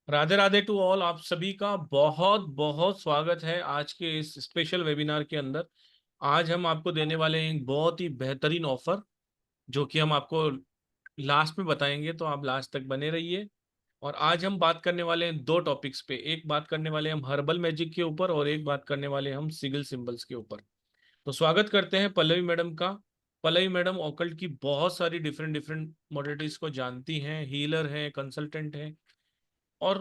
Radhe Radhe to all. आप सभी का बहुत बहुत स्वागत है आज के इस स्पेशल वेबिनार के अंदर। आज हम आपको देने वाले हैं एक बहुत ही बेहतरीन ऑफर, जो कि हम आपको लास्ट में बताएंगे, तो आप लास्ट तक बने रहिए। और आज हम बात करने वाले हैं दो टॉपिक्स पे। एक बात करने वाले हैं हम हर्बल मैजिक के ऊपर, और एक बात करने वाले हैं हम सिगिल सिंबल्स के ऊपर। तो स्वागत करते हैं पल्लवी मैडम का। पल्लवी मैडम ऑकल्ट की बहुत सारी डिफरेंट डिफरेंट मॉडलिटीज को जानती हैं, हीलर हैं, कंसल्टेंट हैं, और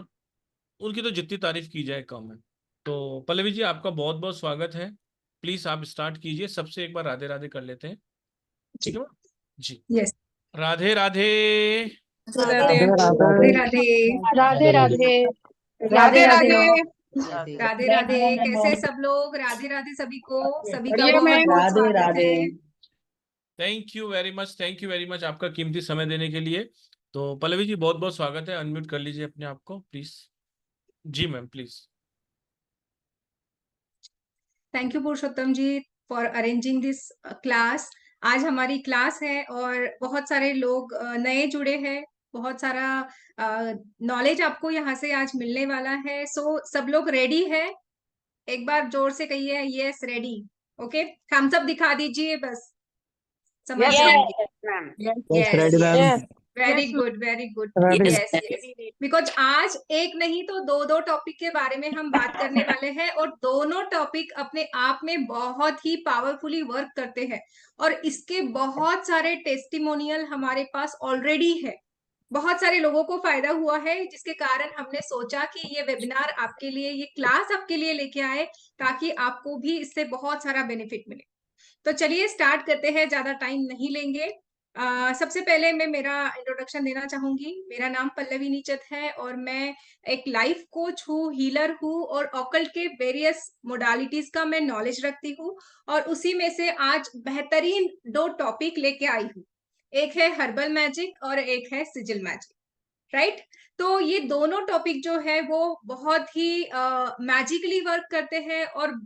उनकी तो जितनी तारीफ की जाए कम है। तो पल्लवी जी, आपका बहुत बहुत स्वागत है। प्लीज आप स्टार्ट कीजिए। सबसे एक बार राधे राधे कर लेते हैं, ठीक जी। है मैम? जी, यस। राधे राधे। राधे राधे राधे राधे राधे राधे राधे राधे राधे राधे राधे राधे राधे। कैसे सब लोग? राधे राधे सभी को, सभी का बढ़िया बहुत मैम। बहुत राधे स्वागत राधे। है। Thank you very much, thank you very much आपका कीमती समय देने के लिए। तो पल्लवी जी, बहुत बहुत स्वागत है। अनम्यूट कर लीजिए अपने आप को प्लीज। जी ma'am, please. Thank you Purushottam ji for arranging this class. आज हमारी क्लास है और बहुत सारे लोग नए जुड़े हैं। बहुत सारा नॉलेज आपको यहाँ से आज मिलने वाला है। सो सब लोग रेडी है? एक बार जोर से कहिए yes ready. Okay, thumbs up दिखा दीजिए बस, समझ यस जाएंगे। Ma'am. Yes yes, ready ma'am. Yes very yes good very good. Ready. Yes yes, because आज एक नहीं तो दो दो टॉपिक के बारे में हम बात करने वाले हैं, और दोनों टॉपिक अपने आप में बहुत ही पावरफुली वर्क करते हैं, और इसके बहुत सारे टेस्टिमोनियल हमारे पास ऑलरेडी है। बहुत सारे लोगों को फायदा हुआ है, जिसके कारण हमने सोचा कि ये वेबिनार आपके लिए, ये क्लास आपके लिए लेके आए, ताकि आपको भी इससे बहुत सारा बेनिफिट मिले। तो चलिए स्टार्ट करते हैं, ज्यादा टाइम नहीं लेंगे। सबसे पहले मैं मेरा इंट्रोडक्शन देना चाहूंगी। मेरा नाम पल्लवी नीचत है और मैं एक लाइफ कोच हूँ, हीलर हूँ, और ऑकल्ट के वेरियस मोडालिटीज का मैं नॉलेज रखती हूँ। और उसी में से आज बेहतरीन दो टॉपिक लेके आई हूँ। एक है हर्बल मैजिक और एक है सिजिल मैजिक, राइट? तो ये दोनों टॉपिक जो है वो बहुत ही मैजिकली वर्क करते हैं, और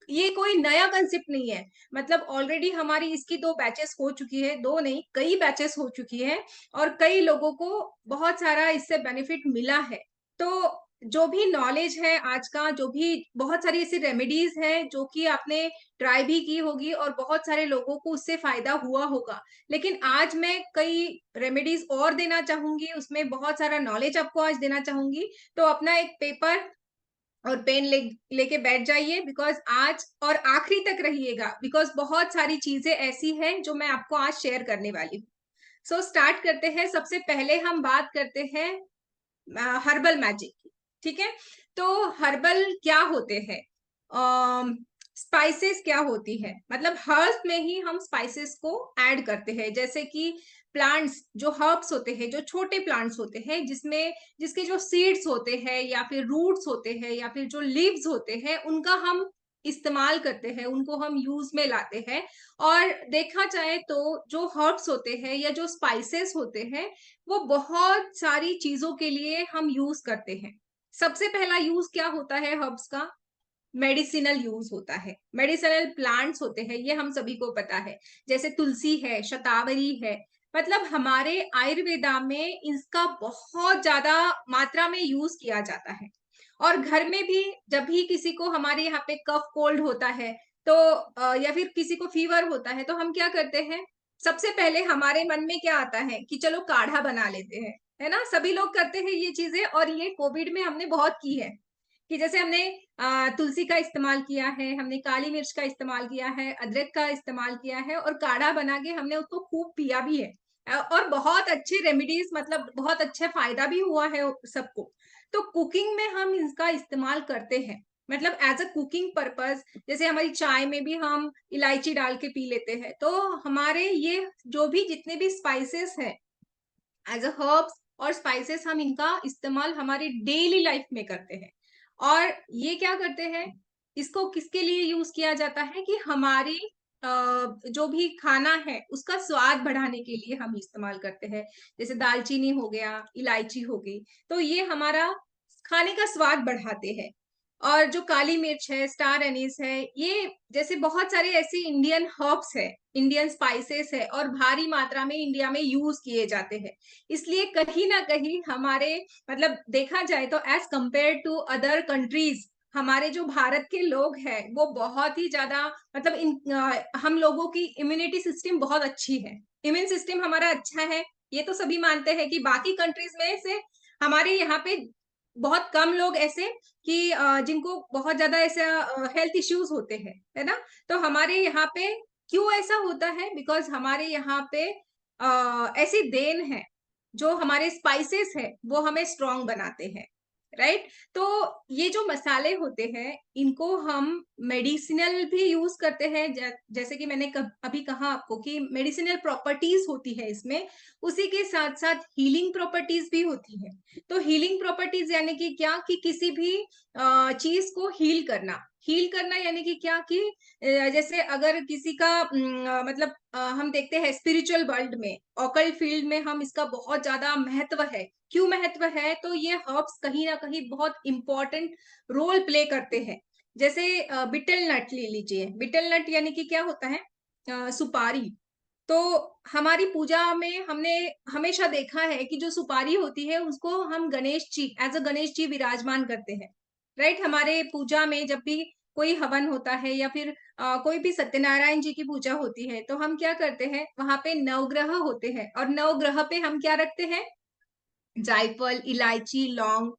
ये कोई नया कंसेप्ट नहीं है। मतलब ऑलरेडी हमारी इसकी दो बैचेस हो चुकी है, दो नहीं कई बैचेस हो चुकी है, और कई लोगों को बहुत सारा इससे बेनिफिट मिला है। तो जो भी नॉलेज है आज का, जो भी बहुत सारी ऐसी रेमेडीज है जो कि आपने ट्राई भी की होगी, और बहुत सारे लोगों को उससे फायदा हुआ होगा। लेकिन आज मैं कई रेमेडीज और देना चाहूंगी, उसमें बहुत सारा नॉलेज आपको आज देना चाहूंगी। तो अपना एक पेपर और पेन लेके बैठ जाइए, बिकॉज आज और आखिरी तक रहिएगा, बिकॉज बहुत सारी चीजें ऐसी हैं जो मैं आपको आज शेयर करने वाली हूँ। सो स्टार्ट करते हैं। सबसे पहले हम बात करते हैं हर्बल मैजिक की, ठीक है? तो हर्बल क्या होते हैं, स्पाइसेस क्या होती है, मतलब हर्ब्स में ही हम स्पाइसेस को ऐड करते हैं। जैसे कि प्लांट्स, जो हर्ब्स होते हैं, जो छोटे प्लांट्स होते हैं, जिसमें जिसके जो सीड्स होते हैं या फिर रूट्स होते हैं या फिर जो लीव्स होते हैं, उनका हम इस्तेमाल करते हैं, उनको हम यूज में लाते हैं। और देखा जाए तो जो हर्ब्स होते हैं या जो स्पाइसेस होते हैं, वो बहुत सारी चीजों के लिए हम यूज करते हैं। सबसे पहला यूज क्या होता है हर्ब्स का? मेडिसिनल यूज होता है। मेडिसिनल प्लांट्स होते हैं, ये हम सभी को पता है। जैसे तुलसी है, शतावरी है, मतलब हमारे आयुर्वेदा में इसका बहुत ज्यादा मात्रा में यूज किया जाता है। और घर में भी जब भी किसी को हमारे यहाँ पे कफ कोल्ड होता है, तो या फिर किसी को फीवर होता है, तो हम क्या करते हैं? सबसे पहले हमारे मन में क्या आता है कि चलो काढ़ा बना लेते हैं, है ना? सभी लोग करते हैं ये चीजें, और ये कोविड में हमने बहुत की है। कि जैसे हमने तुलसी का इस्तेमाल किया है, हमने काली मिर्च का इस्तेमाल किया है, अदरक का इस्तेमाल किया है, और काढ़ा बना के हमने उसको खूब पिया भी है। और बहुत अच्छे रेमेडीज, मतलब बहुत अच्छा फायदा भी हुआ है सबको। तो कुकिंग में हम इसका इस्तेमाल करते हैं, मतलब एज अ कुकिंग पर्पस। जैसे हमारी चाय में भी हम इलायची डाल के पी लेते हैं। तो हमारे ये जो भी जितने भी स्पाइसेस हैं एज अ हर्ब्स और स्पाइसेस, हम इनका इस्तेमाल हमारी डेली लाइफ में करते हैं। और ये क्या करते हैं, इसको किसके लिए यूज किया जाता है कि हमारी जो भी खाना है उसका स्वाद बढ़ाने के लिए हम इस्तेमाल करते हैं। जैसे दालचीनी हो गया, इलायची हो गई, तो ये हमारा खाने का स्वाद बढ़ाते हैं। और जो काली मिर्च है, स्टार एनीस है, ये जैसे बहुत सारे ऐसे इंडियन हर्ब्स है, इंडियन स्पाइसेस है और भारी मात्रा में इंडिया में यूज किए जाते हैं। इसलिए कहीं ना कहीं हमारे मतलब देखा जाए तो as compared to other countries, हमारे जो भारत के लोग हैं वो बहुत ही ज्यादा मतलब हम लोगों की इम्यूनिटी सिस्टम बहुत अच्छी है। इम्यून सिस्टम हमारा अच्छा है, ये तो सभी मानते हैं कि बाकी कंट्रीज में से हमारे यहाँ पे बहुत कम लोग ऐसे कि जिनको बहुत ज्यादा ऐसा हेल्थ इश्यूज होते हैं, है ना। तो हमारे यहाँ पे क्यों ऐसा होता है, बिकॉज हमारे यहाँ पे ऐसी देन है, जो हमारे स्पाइसेस है वो हमें स्ट्रांग बनाते हैं, राइट। तो ये जो मसाले होते हैं इनको हम मेडिसिनल भी यूज करते हैं, जैसे कि मैंने अभी कहा आपको कि मेडिसिनल प्रॉपर्टीज होती है इसमें, उसी के साथ साथ हीलिंग प्रॉपर्टीज भी होती है। तो हीलिंग प्रॉपर्टीज यानी कि क्या, कि किसी भी चीज को हील करना यानी कि क्या कि जैसे अगर किसी का मतलब हम देखते हैं स्पिरिचुअल वर्ल्ड में, ऑकल्ट फील्ड में हम इसका बहुत ज्यादा महत्व है। क्यों महत्व है, तो ये हर्ब्स कहीं ना कहीं बहुत इंपॉर्टेंट रोल प्ले करते हैं। जैसे बिटल नट ले लीजिए, बिटल नट यानी कि क्या होता है, सुपारी। तो हमारी पूजा में हमने हमेशा देखा है कि जो सुपारी होती है उसको हम गणेश जी, एज अ गणेश जी विराजमान करते हैं, राइट। हमारे पूजा में जब भी कोई हवन होता है या फिर कोई भी सत्यनारायण जी की पूजा होती है, तो हम क्या करते हैं, वहां पे नवग्रह होते हैं और नवग्रह पे हम क्या रखते हैं, जायफल, इलायची, लौंग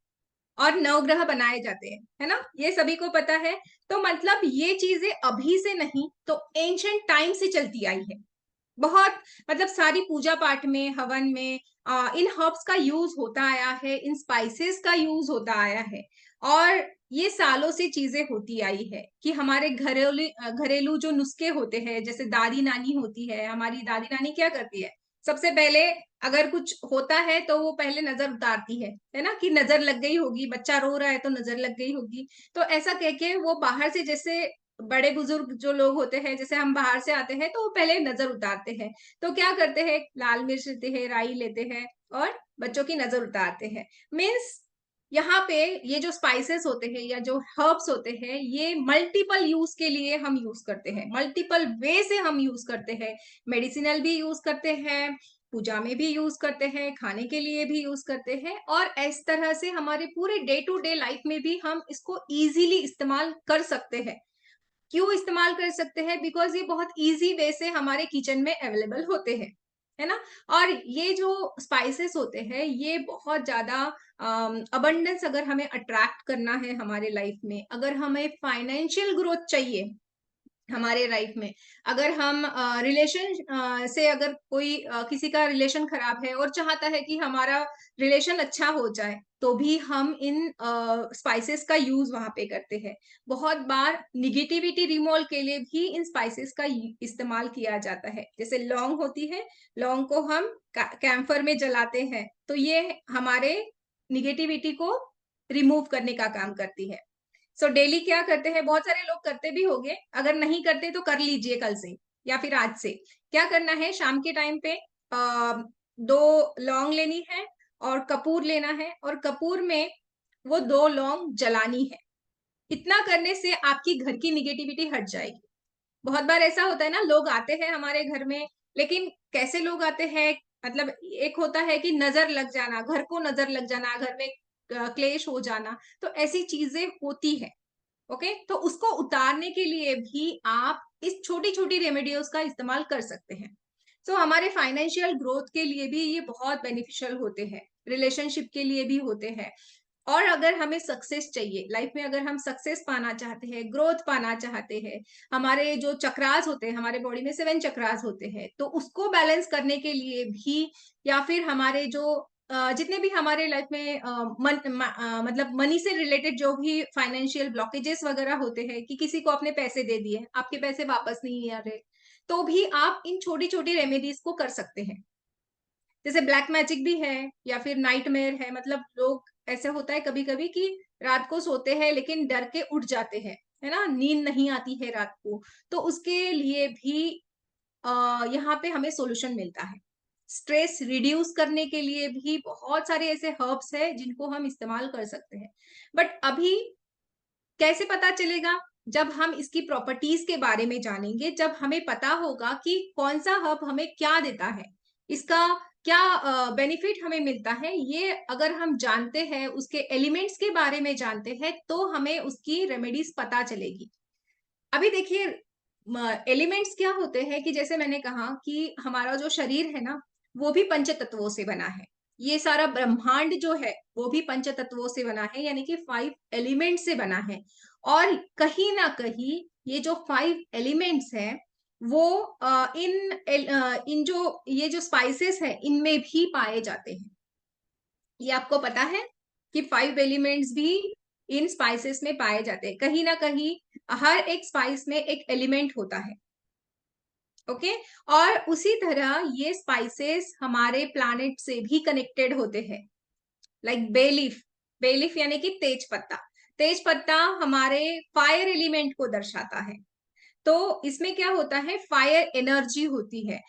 और नवग्रह बनाए जाते हैं, है ना, ये सभी को पता है। तो मतलब ये चीजें अभी से नहीं, तो एंशंट टाइम से चलती आई है। बहुत मतलब सारी पूजा पाठ में, हवन में इन हर्ब्स का यूज होता आया है, इन स्पाइसेस का यूज होता आया है। और ये सालों से चीजें होती आई है कि हमारे घरेलू जो नुस्खे होते हैं, जैसे दादी नानी होती है, हमारी दादी नानी क्या करती है, सबसे पहले अगर कुछ होता है तो वो पहले नजर उतारती है ना, कि नजर लग गई होगी, बच्चा रो रहा है तो नजर लग गई होगी। तो ऐसा कह के वो बाहर से, जैसे बड़े बुजुर्ग जो लोग होते हैं, जैसे हम बाहर से आते हैं तो वो पहले नजर उतारते हैं। तो क्या करते हैं, लाल मिर्च लेते हैं, राई लेते हैं और बच्चों की नजर उतारते हैं। मीन्स यहाँ पे ये जो स्पाइसेस होते हैं या जो हर्ब्स होते हैं, ये मल्टीपल यूज के लिए हम यूज करते हैं, मल्टीपल वे से हम यूज करते हैं। मेडिसिनल भी यूज करते हैं, पूजा में भी यूज करते हैं, खाने के लिए भी यूज करते हैं, और इस तरह से हमारे पूरे डे टू डे लाइफ में भी हम इसको इजीली इस्तेमाल कर सकते हैं। क्यों इस्तेमाल कर सकते हैं, बिकॉज ये बहुत इजी वे से हमारे किचन में अवेलेबल होते हैं, है ना। और ये जो स्पाइसेस होते हैं ये बहुत ज्यादा अबंडेंस, अगर हमें अट्रैक्ट करना है हमारे लाइफ में, अगर हमें फाइनेंशियल ग्रोथ चाहिए हमारे लाइफ में, अगर हम रिलेशन से, अगर कोई किसी का रिलेशन खराब है और चाहता है कि हमारा रिलेशन अच्छा हो जाए, तो भी हम इन स्पाइसेस का यूज वहां पे करते हैं। बहुत बार निगेटिविटी रिमूवल के लिए भी इन स्पाइसेस का इस्तेमाल किया जाता है। जैसे लौंग होती है, लौंग को हम कैम्फर में जलाते हैं, तो ये हमारे निगेटिविटी को रिमूव करने का काम करती है। सो डेली क्या करते हैं, बहुत सारे लोग करते भी होंगे, अगर नहीं करते तो कर लीजिए कल से या फिर आज से। क्या करना है, शाम के टाइम पे दो लौंग लेनी है और कपूर लेना है, और कपूर में वो दो लौंग जलानी है। इतना करने से आपकी घर की निगेटिविटी हट जाएगी। बहुत बार ऐसा होता है ना, लोग आते हैं हमारे घर में, लेकिन कैसे लोग आते हैं, मतलब एक होता है कि नजर लग जाना, घर को नजर लग जाना, घर में क्लेश हो जाना, तो ऐसी चीजें होती है। ओके, तो उसको उतारने के लिए भी आप इस छोटी छोटी रेमेडियोज का इस्तेमाल कर सकते हैं। सो हमारे फाइनेंशियल ग्रोथ के लिए भी ये बहुत बेनिफिशियल होते हैं, रिलेशनशिप के लिए भी होते हैं। और अगर हमें सक्सेस चाहिए लाइफ में, अगर हम सक्सेस पाना चाहते हैं, ग्रोथ पाना चाहते हैं, हमारे जो चक्रास होते हैं, हमारे बॉडी में 7 चक्रास होते हैं, तो उसको बैलेंस करने के लिए भी, या फिर हमारे जो जितने भी हमारे लाइफ में मतलब मनी से रिलेटेड जो भी फाइनेंशियल ब्लॉकेजेस वगैरह होते हैं, कि किसी को आपने पैसे दे दिए, आपके पैसे वापस नहीं आ रहे, तो भी आप इन छोटी छोटी रेमेडीज को कर सकते हैं। जैसे ब्लैक मैजिक भी है या फिर नाइटमेयर है, मतलब लोग ऐसे होता है कभी कभी कि रात को सोते हैं लेकिन डर के उठ जाते हैं, है ना, नींद नहीं आती है रात को। तो उसके लिए भी यहाँ पे हमें सॉल्यूशन मिलता है। स्ट्रेस रिड्यूस करने के लिए भी बहुत सारे ऐसे हर्ब्स है जिनको हम इस्तेमाल कर सकते हैं। बट अभी कैसे पता चलेगा? जब हम इसकी प्रॉपर्टीज के बारे में जानेंगे, जब हमें पता होगा कि कौन सा हर्ब हमें क्या देता है, इसका क्या बेनिफिट हमें मिलता है, ये अगर हम जानते हैं, उसके एलिमेंट्स के बारे में जानते हैं, तो हमें उसकी रेमेडीज पता चलेगी। अभी देखिए, एलिमेंट्स क्या होते हैं कि जैसे मैंने कहा कि हमारा जो शरीर है ना, वो भी पंच तत्वों से बना है। ये सारा ब्रह्मांड जो है वो भी पंच तत्वों से बना है, यानी कि 5 एलिमेंट से बना है। और कहीं ना कहीं ये जो 5 एलिमेंट्स है वो इन जो ये जो स्पाइसेस है इनमें भी पाए जाते हैं। ये आपको पता है कि 5 एलिमेंट्स भी इन स्पाइसेस में पाए जाते हैं। कहीं ना कहीं हर एक स्पाइस में एक एलिमेंट होता है। ओके। और उसी तरह ये स्पाइसेस हमारे प्लैनेट से भी कनेक्टेड होते हैं। Like bay leaf, bay leaf यानी कि तेज पत्ता। तेज पत्ता हमारे फायर एलिमेंट को दर्शाता है। तो इसमें क्या होता है, फायर एनर्जी होती है।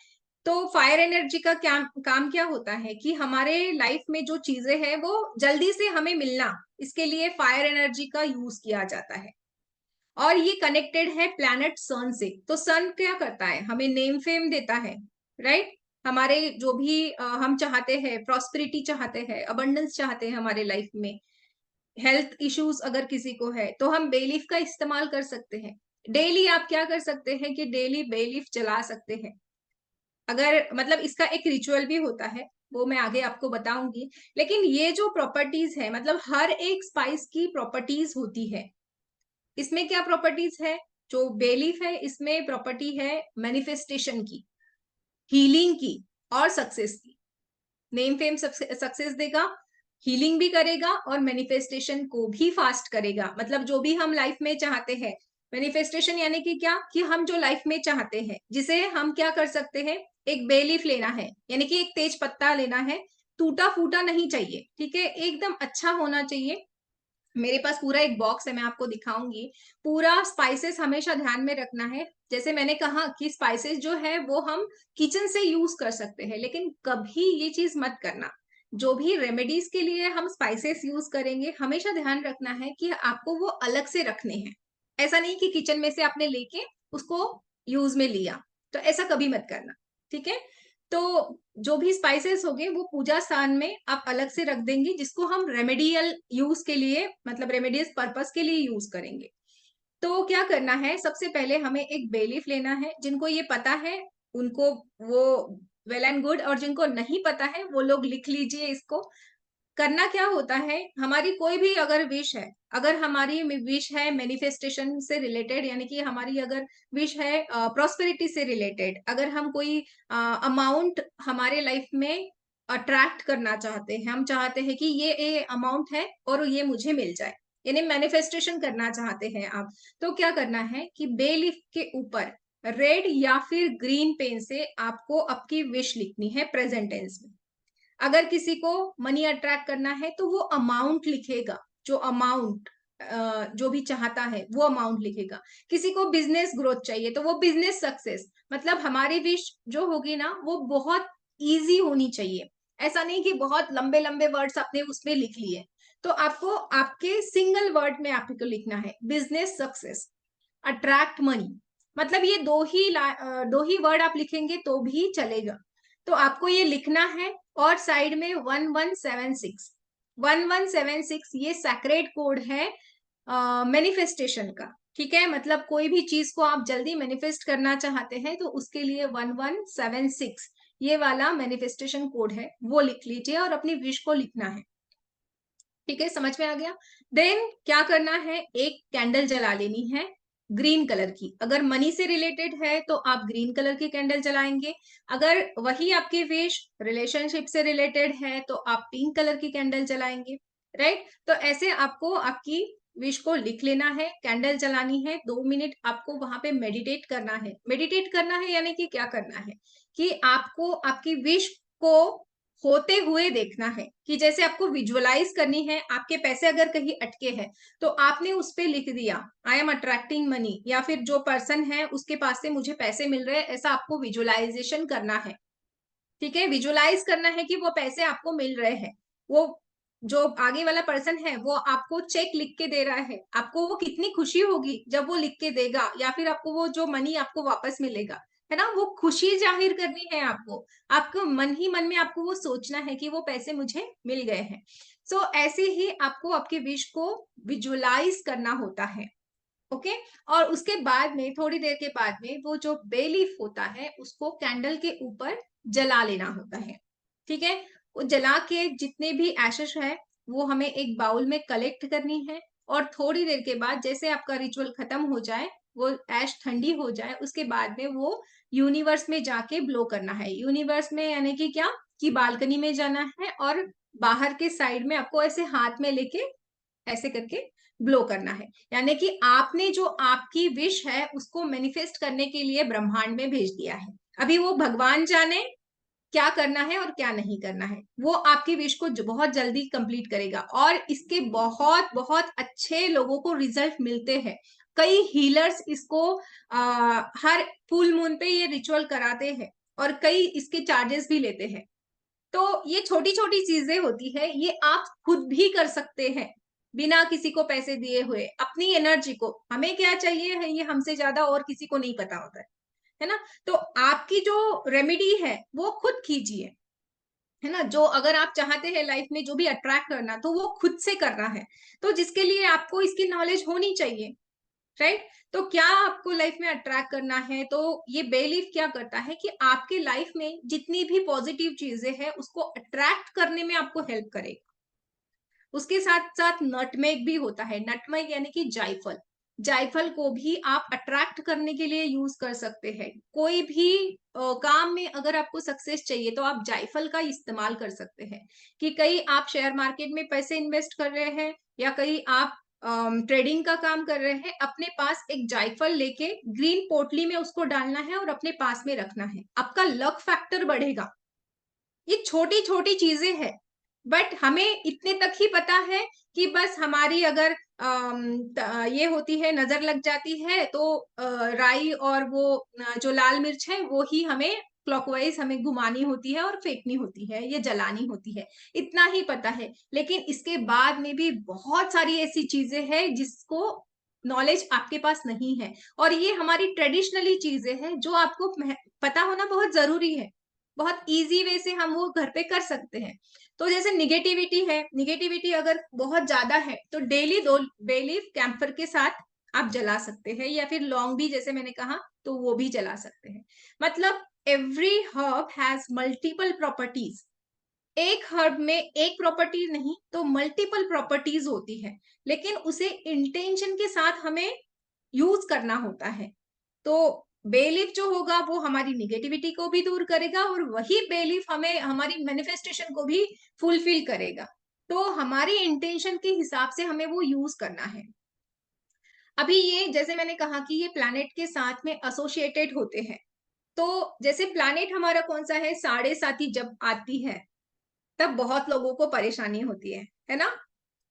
तो फायर एनर्जी का क्या काम क्या होता है कि हमारे लाइफ में जो चीजें हैं वो जल्दी से हमें मिलना, इसके लिए फायर एनर्जी का यूज किया जाता है। और ये कनेक्टेड है प्लैनेट सन से। तो सन क्या करता है, हमें नेम फेम देता है, राइट। हमारे जो भी हम चाहते हैं, प्रॉस्पेरिटी चाहते हैं, अबंडेंस चाहते हैं हमारे लाइफ में, हेल्थ इश्यूज अगर किसी को है, तो हम बेलीफ का इस्तेमाल कर सकते हैं। डेली आप क्या कर सकते हैं कि डेली बेलीफ जला सकते हैं। अगर मतलब इसका एक रिचुअल भी होता है, वो मैं आगे आपको बताऊंगी। लेकिन ये जो प्रॉपर्टीज है, मतलब हर एक स्पाइस की प्रॉपर्टीज होती है। इसमें क्या प्रॉपर्टीज है, जो बेलीफ है इसमें प्रॉपर्टी है मैनिफेस्टेशन की, हीलिंग की और सक्सेस की। नेम फेम सक्सेस देगा, हीलिंग भी करेगा और मैनिफेस्टेशन को भी फास्ट करेगा। मतलब जो भी हम लाइफ में चाहते हैं, मैनिफेस्टेशन यानी कि क्या, कि हम जो लाइफ में चाहते हैं, जिसे हम क्या कर सकते हैं, एक बेलीफ लेना है, यानी कि एक तेज पत्ता लेना है। टूटा फूटा नहीं चाहिए, ठीक है, एकदम अच्छा होना चाहिए। मेरे पास पूरा एक बॉक्स है, मैं आपको दिखाऊंगी। पूरा स्पाइसेस हमेशा ध्यान में रखना है। जैसे मैंने कहा कि स्पाइसेस जो है वो हम किचन से यूज कर सकते हैं, लेकिन कभी ये चीज मत करना। जो भी रेमेडीज के लिए हम स्पाइसेस यूज करेंगे, हमेशा ध्यान रखना है कि आपको वो अलग से रखने हैं। ऐसा नहीं कि किचन में से आपने लेके उसको यूज में लिया, तो ऐसा कभी मत करना, ठीक है। तो जो भी स्पाइसेस होंगे वो पूजा स्थान में आप अलग से रख देंगे, जिसको हम रेमेडियल यूज के लिए, मतलब रेमेडियस पर्पस के लिए यूज करेंगे। तो क्या करना है, सबसे पहले हमें एक बेलीफ लेना है। जिनको ये पता है उनको वो वेल एंड गुड, और जिनको नहीं पता है वो लोग लिख लीजिए इसको। करना क्या होता है, हमारी कोई भी अगर विश है, अगर हमारी विश है मैनिफेस्टेशन से रिलेटेड, यानी कि हमारी अगर विश है प्रॉस्पेरिटी से रिलेटेड, अगर हम कोई अमाउंट हमारे लाइफ में अट्रैक्ट करना चाहते हैं, हम चाहते हैं कि ये अमाउंट है और ये मुझे मिल जाए, यानी मैनिफेस्टेशन करना चाहते हैं आप, तो क्या करना है कि बे लीफ के ऊपर रेड या फिर ग्रीन पेन से आपको आपकी विश लिखनी है प्रेजेंट टेंस में। अगर किसी को मनी अट्रैक्ट करना है तो वो अमाउंट लिखेगा, जो अमाउंट जो भी चाहता है वो अमाउंट लिखेगा। किसी को बिजनेस ग्रोथ चाहिए तो वो बिजनेस सक्सेस, मतलब हमारी विश जो होगी ना वो बहुत इजी होनी चाहिए। ऐसा नहीं कि बहुत लंबे लंबे वर्ड्स आपने उसमें लिख लिए। तो आपको आपके सिंगल वर्ड में आपको लिखना है बिजनेस सक्सेस, अट्रैक्ट मनी। मतलब ये दो ही वर्ड आप लिखेंगे तो भी चलेगा। तो आपको ये लिखना है। और साइड में 1176, 1176 ये सैक्रेड कोड है मैनिफेस्टेशन का, ठीक है। मतलब कोई भी चीज को आप जल्दी मैनिफेस्ट करना चाहते हैं तो उसके लिए 1176 ये वाला मैनिफेस्टेशन कोड है, वो लिख लीजिए और अपनी विश को लिखना है। ठीक है, समझ में आ गया। देन क्या करना है, एक कैंडल जला लेनी है ग्रीन कलर की। अगर मनी से रिलेटेड है तो आप ग्रीन कलर की कैंडल जलाएंगे। अगर वही आपकी विश रिलेशनशिप से रिलेटेड है तो आप पिंक कलर की कैंडल जलाएंगे, राइट। तो ऐसे आपको आपकी विश को लिख लेना है, कैंडल जलानी है, 2 मिनट आपको वहां पे मेडिटेट करना है। मेडिटेट करना है यानी कि क्या करना है कि आपको आपकी विश को होते हुए देखना है, कि जैसे आपको विजुअलाइज करनी है। आपके पैसे अगर कहीं अटके हैं तो आपने उस पे लिख दिया आई एम अट्रैक्टिंग मनी, या फिर जो पर्सन है उसके पास से मुझे पैसे मिल रहे हैं, ऐसा आपको विजुअलाइजेशन करना है। ठीक है, विजुअलाइज करना है कि वो पैसे आपको मिल रहे हैं। वो जो आगे वाला पर्सन है वो आपको चेक लिख के दे रहा है, आपको वो कितनी खुशी होगी जब वो लिख के देगा, या फिर आपको वो जो मनी आपको वापस मिलेगा, है ना? वो खुशी जाहिर करनी है आपको। आपको मन ही मन में आपको वो सोचना है कि वो पैसे मुझे मिल गए हैं। सो ऐसे ही आपको आपके विश को विजुअलाइज करना होता है। ओके। और उसके बाद में थोड़ी देर के बाद में वो जो बे लीफ होता है उसको कैंडल के ऊपर जला लेना होता है। ठीक है। वो जला के जितने भी एशेस है वो हमें एक बाउल में कलेक्ट करनी है, और थोड़ी देर के बाद जैसे आपका रिचुअल खत्म हो जाए, वो ऐश ठंडी हो जाए, उसके बाद में वो यूनिवर्स में जाके ब्लो करना है। यूनिवर्स में यानी कि क्या, कि बालकनी में जाना है और बाहर के साइड में आपको ऐसे हाथ में लेके ऐसे करके ब्लो करना है। यानी कि आपने जो आपकी विश है उसको मैनिफेस्ट करने के लिए ब्रह्मांड में भेज दिया है। अभी वो भगवान जाने क्या करना है और क्या नहीं करना है, वो आपकी विश को बहुत जल्दी कंप्लीट करेगा, और इसके बहुत बहुत अच्छे लोगों को रिजल्ट मिलते हैं। कई हीलर्स इसको हर फुल मून पे ये रिचुअल कराते हैं, और कई इसके चार्जेस भी लेते हैं। तो ये छोटी छोटी चीजें होती है, ये आप खुद भी कर सकते हैं बिना किसी को पैसे दिए हुए। अपनी एनर्जी को, हमें क्या चाहिए है ये हमसे ज्यादा और किसी को नहीं पता होता है ना? तो आपकी जो रेमेडी है वो खुद कीजिए, है ना? जो अगर आप चाहते हैं लाइफ में जो भी अट्रैक्ट करना, तो वो खुद से करना है। तो जिसके लिए आपको इसकी नॉलेज होनी चाहिए, राइट? तो क्या आपको लाइफ में अट्रैक्ट करना है, तो ये बेलीफ क्या करता है कि आपके लाइफ में जितनी भी पॉजिटिव चीजें हैं उसको अट्रैक्ट करने में आपको हेल्प करेगा। उसके साथ साथ नटमेग भी होता है। नटमेग यानी कि जायफल। जायफल को भी आप अट्रैक्ट करने के लिए यूज कर सकते हैं। कोई भी काम में अगर आपको सक्सेस चाहिए तो आप जायफल का इस्तेमाल कर सकते हैं। कि कहीं आप शेयर मार्केट में पैसे इन्वेस्ट कर रहे हैं, या कहीं आप ट्रेडिंग का काम कर रहे हैं, अपने पास एक जायफल लेके ग्रीन पोटली में उसको डालना है और अपने पास में रखना है। आपका लक फैक्टर बढ़ेगा। ये छोटी छोटी चीजें हैं, बट हमें इतने तक ही पता है कि बस हमारी अगर ये होती है, नजर लग जाती है, तो राई और वो जो लाल मिर्च है वो ही हमें क्लॉकवाइज हमें घुमानी होती है और फेंकनी होती है, ये जलानी होती है। इतना ही पता है, लेकिन इसके बाद में भी बहुत सारी ऐसी चीजें हैं जिसको नॉलेज आपके पास नहीं है, और ये हमारी ट्रेडिशनली चीजें हैं जो आपको पता होना बहुत जरूरी है। बहुत इजी वे से हम वो घर पे कर सकते हैं। तो जैसे निगेटिविटी है, निगेटिविटी अगर बहुत ज्यादा है तो डेली 2 बे लीफ कैंपर के साथ आप जला सकते हैं, या फिर लौंग भी जैसे मैंने कहा तो वो भी जला सकते हैं। मतलब every herb has multiple properties. एक हर्ब में एक प्रॉपर्टी नहीं तो मल्टीपल प्रॉपर्टीज होती है, लेकिन उसे इंटेंशन के साथ हमें यूज करना होता है। तो बेलीफ जो होगा वो हमारी निगेटिविटी को भी दूर करेगा, और वही बेलीफ हमें हमारी मैनिफेस्टेशन को भी फुलफिल करेगा। तो हमारी इंटेंशन के हिसाब से हमें वो यूज करना है। अभी ये जैसे मैंने कहा कि ये प्लैनेट के साथ में एसोसिएटेड होते हैं। तो जैसे प्लैनेट हमारा कौन सा है, साढ़े साती जब आती है तब बहुत लोगों को परेशानी होती है ना?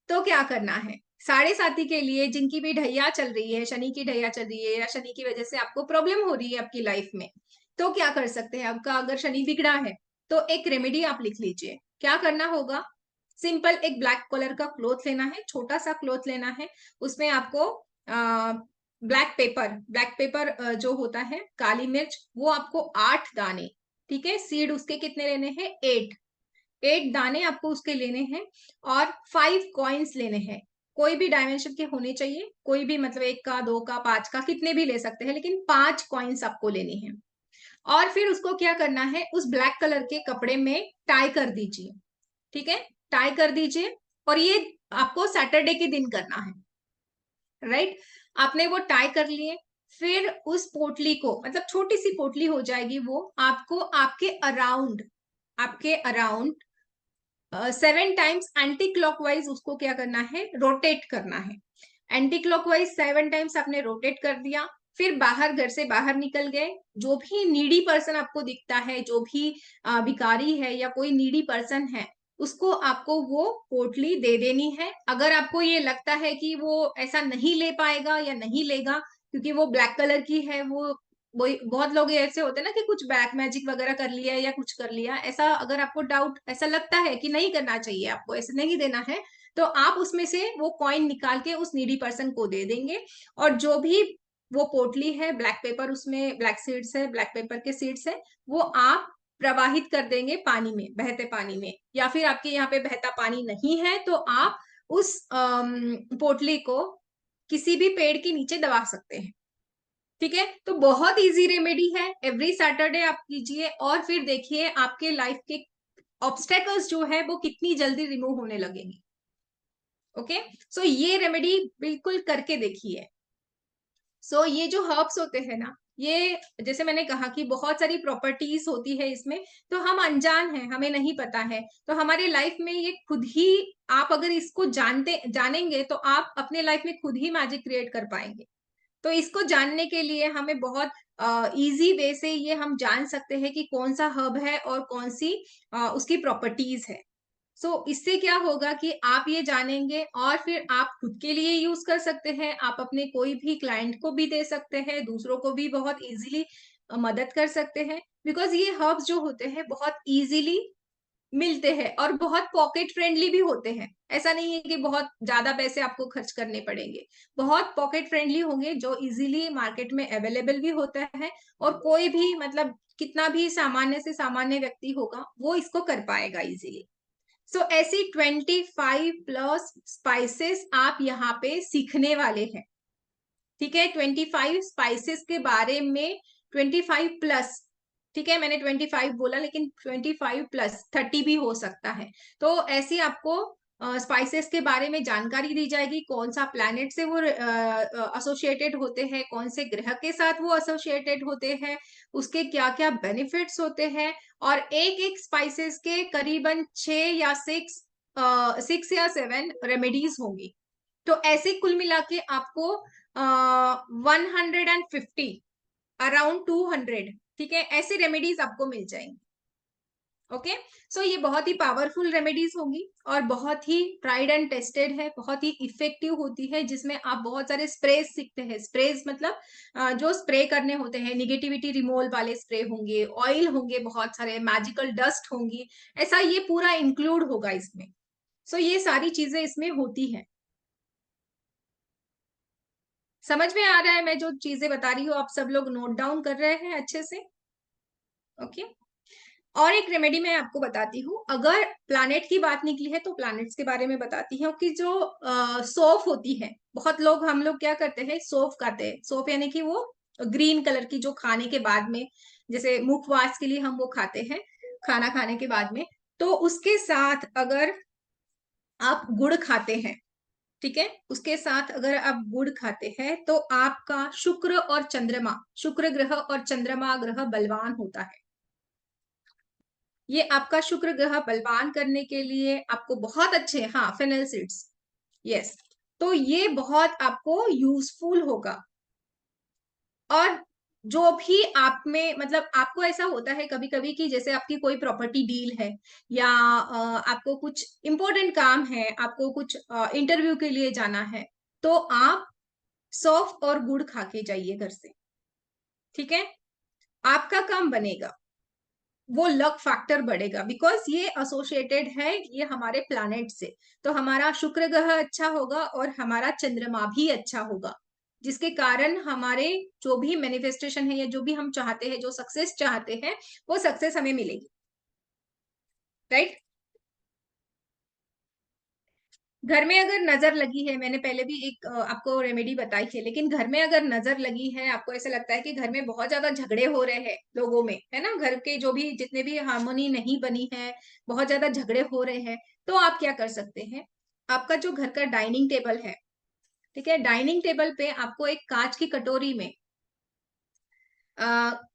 तो क्या करना है, साढ़े साथी के लिए जिनकी भी ढैया चल रही है, शनि की ढैया चल रही है, या शनि की वजह से आपको प्रॉब्लम हो रही है आपकी लाइफ में, तो क्या कर सकते हैं? आपका अगर शनि बिगड़ा है तो एक रेमेडी आप लिख लीजिए। क्या करना होगा, सिंपल एक ब्लैक कलर का क्लॉथ लेना है, छोटा सा क्लॉथ लेना है। उसमें आपको ब्लैक पेपर जो होता है, काली मिर्च, वो आपको 8 दाने, ठीक है? सीड उसके कितने लेने हैं, 8 दाने आपको उसके लेने हैं, और 5 कॉइन्स लेने हैं। कोई भी डायमेंशन के होने चाहिए, कोई भी, मतलब 1 का, 2 का, 5 का, कितने भी ले सकते हैं, लेकिन 5 कॉइन्स आपको लेने हैं। और फिर उसको क्या करना है, उस ब्लैक कलर के कपड़े में टाई कर दीजिए। ठीक है, टाई कर दीजिए। और ये आपको सैटरडे के दिन करना है, राइट? आपने वो टाई कर लिए, फिर उस पोटली को, मतलब छोटी सी पोटली हो जाएगी वो, आपको आपके अराउंड 7 टाइम्स एंटी क्लॉकवाइज उसको क्या करना है, रोटेट करना है। एंटी क्लॉकवाइज 7 टाइम्स आपने रोटेट कर दिया, फिर बाहर, घर से बाहर निकल गए। जो भी नीडी पर्सन आपको दिखता है, जो भी भिखारी है या कोई नीडी पर्सन है, उसको आपको वो पोटली दे देनी है। अगर आपको ये लगता है कि वो ऐसा नहीं ले पाएगा या नहीं लेगा क्योंकि वो ब्लैक कलर की है, वो बहुत लोग ऐसे होते हैं ना कि कुछ ब्लैक मैजिक वगैरह कर लिया या कुछ कर लिया, ऐसा अगर आपको डाउट ऐसा लगता है कि नहीं करना चाहिए, आपको ऐसे नहीं देना है, तो आप उसमें से वो कॉइन निकाल के उस नीडी पर्सन को दे देंगे। और जो भी वो पोटली है, ब्लैक पेपर उसमें ब्लैक सीड्स है, ब्लैक पेपर के सीड्स है, वो आप प्रवाहित कर देंगे पानी में, बहते पानी में। या फिर आपके यहाँ पे बहता पानी नहीं है तो आप उस पोटली को किसी भी पेड़ के नीचे दबा सकते हैं। ठीक है, तो बहुत इजी रेमेडी है, एवरी सैटरडे आप कीजिए और फिर देखिए आपके लाइफ के ऑब्स्टेकल्स जो है वो कितनी जल्दी रिमूव होने लगेंगे। ओके, सो ये रेमेडी बिल्कुल करके देखिए। सो ये जो हर्ब्स होते हैं ना, ये जैसे मैंने कहा कि बहुत सारी प्रॉपर्टीज होती है इसमें, तो हम अनजान हैं, हमें नहीं पता है। तो हमारे लाइफ में ये खुद ही, आप अगर इसको जानेंगे तो आप अपने लाइफ में खुद ही मैजिक क्रिएट कर पाएंगे। तो इसको जानने के लिए हमें बहुत इजी वे से ये हम जान सकते हैं कि कौन सा हर्ब है और कौन सी उसकी प्रॉपर्टीज है। इससे क्या होगा कि आप ये जानेंगे और फिर आप खुद के लिए यूज कर सकते हैं, आप अपने कोई भी क्लाइंट को भी दे सकते हैं, दूसरों को भी बहुत इजीली मदद कर सकते हैं। बिकॉज ये हर्ब्स जो होते हैं बहुत इजीली मिलते हैं और बहुत पॉकेट फ्रेंडली भी होते हैं। ऐसा नहीं है कि बहुत ज्यादा पैसे आपको खर्च करने पड़ेंगे, बहुत पॉकेट फ्रेंडली होंगे, जो इजीली मार्केट में अवेलेबल भी होता है। और कोई भी मतलब कितना भी सामान्य से सामान्य व्यक्ति होगा वो इसको कर पाएगा इजीली। ऐसी 25+ स्पाइसेस आप यहाँ पे सीखने वाले हैं। ठीक है, 25 स्पाइसेस के बारे में, 25+। ठीक है, मैंने 25 बोला लेकिन 25+, 30 भी हो सकता है। तो ऐसी आपको स्पाइसेस के बारे में जानकारी दी जाएगी, कौन सा प्लैनेट से वो एसोसिएटेड होते हैं, कौन से ग्रह के साथ वो एसोसिएटेड होते हैं, उसके क्या क्या बेनिफिट्स होते हैं। और एक एक स्पाइसेस के करीबन 6 या 7 रेमेडीज होंगी। तो ऐसे कुल मिला के आपको 150, अराउंड 200, ठीक है, ऐसे रेमेडीज आपको मिल जाएंगी। ओके, ये बहुत ही पावरफुल रेमेडीज होंगी और बहुत ही ट्राइड एंड टेस्टेड है, बहुत ही इफेक्टिव होती है, जिसमें आप बहुत सारे स्प्रेज सीखते हैं। स्प्रेज मतलब जो स्प्रे करने होते हैं, निगेटिविटी रिमूवल वाले स्प्रे होंगे, ऑयल होंगे, बहुत सारे मैजिकल डस्ट होंगी, ऐसा ये पूरा इंक्लूड होगा इसमें। ये सारी चीजें इसमें होती है। समझ में आ रहा है मैं जो चीजें बता रही हूँ, आप सब लोग नोट डाउन कर रहे हैं अच्छे से? ओके, और एक रेमेडी मैं आपको बताती हूँ। अगर प्लैनेट की बात निकली है तो प्लैनेट्स के बारे में बताती हूँ कि जो सौंफ होती है, बहुत लोग, हम लोग क्या करते हैं, सौंफ खाते हैं। सौंफ यानी कि वो ग्रीन कलर की, जो खाने के बाद में, जैसे मुखवास के लिए हम वो खाते हैं, खाना खाने के बाद में। तो उसके साथ अगर आप गुड़ खाते हैं, ठीक है, उसके साथ अगर आप गुड़ खाते हैं तो आपका शुक्र और चंद्रमा, शुक्र ग्रह और चंद्रमा ग्रह बलवान होता है। ये आपका शुक्र ग्रह बलवान करने के लिए आपको बहुत अच्छे, हाँ, फेनल सीड्स, यस, तो ये बहुत आपको यूजफुल होगा। और जो भी आप में, मतलब आपको ऐसा होता है कभी कभी कि जैसे आपकी कोई प्रॉपर्टी डील है, या आपको कुछ इंपॉर्टेंट काम है, आपको कुछ इंटरव्यू के लिए जाना है, तो आप सौंफ और गुड़ खा के जाइए घर से। ठीक है, आपका काम बनेगा, वो लक फैक्टर बढ़ेगा, बिकॉज ये एसोसिएटेड है ये हमारे प्लैनेट से। तो हमारा शुक्र ग्रह अच्छा होगा और हमारा चंद्रमा भी अच्छा होगा, जिसके कारण हमारे जो भी मैनिफेस्टेशन है या जो भी हम चाहते हैं, जो सक्सेस चाहते हैं, वो सक्सेस हमें मिलेगी। राइट, घर में अगर नजर लगी है, मैंने पहले भी एक आपको रेमेडी बताई थी, लेकिन घर में अगर नजर लगी है, आपको ऐसा लगता है कि घर में बहुत ज्यादा झगड़े हो रहे हैं लोगों में, है ना, घर के जो भी जितने भी हार्मोनी नहीं बनी है, बहुत ज्यादा झगड़े हो रहे हैं, तो आप क्या कर सकते हैं, आपका जो घर का डाइनिंग टेबल है, ठीक है, डाइनिंग टेबल पे आपको एक कांच की कटोरी में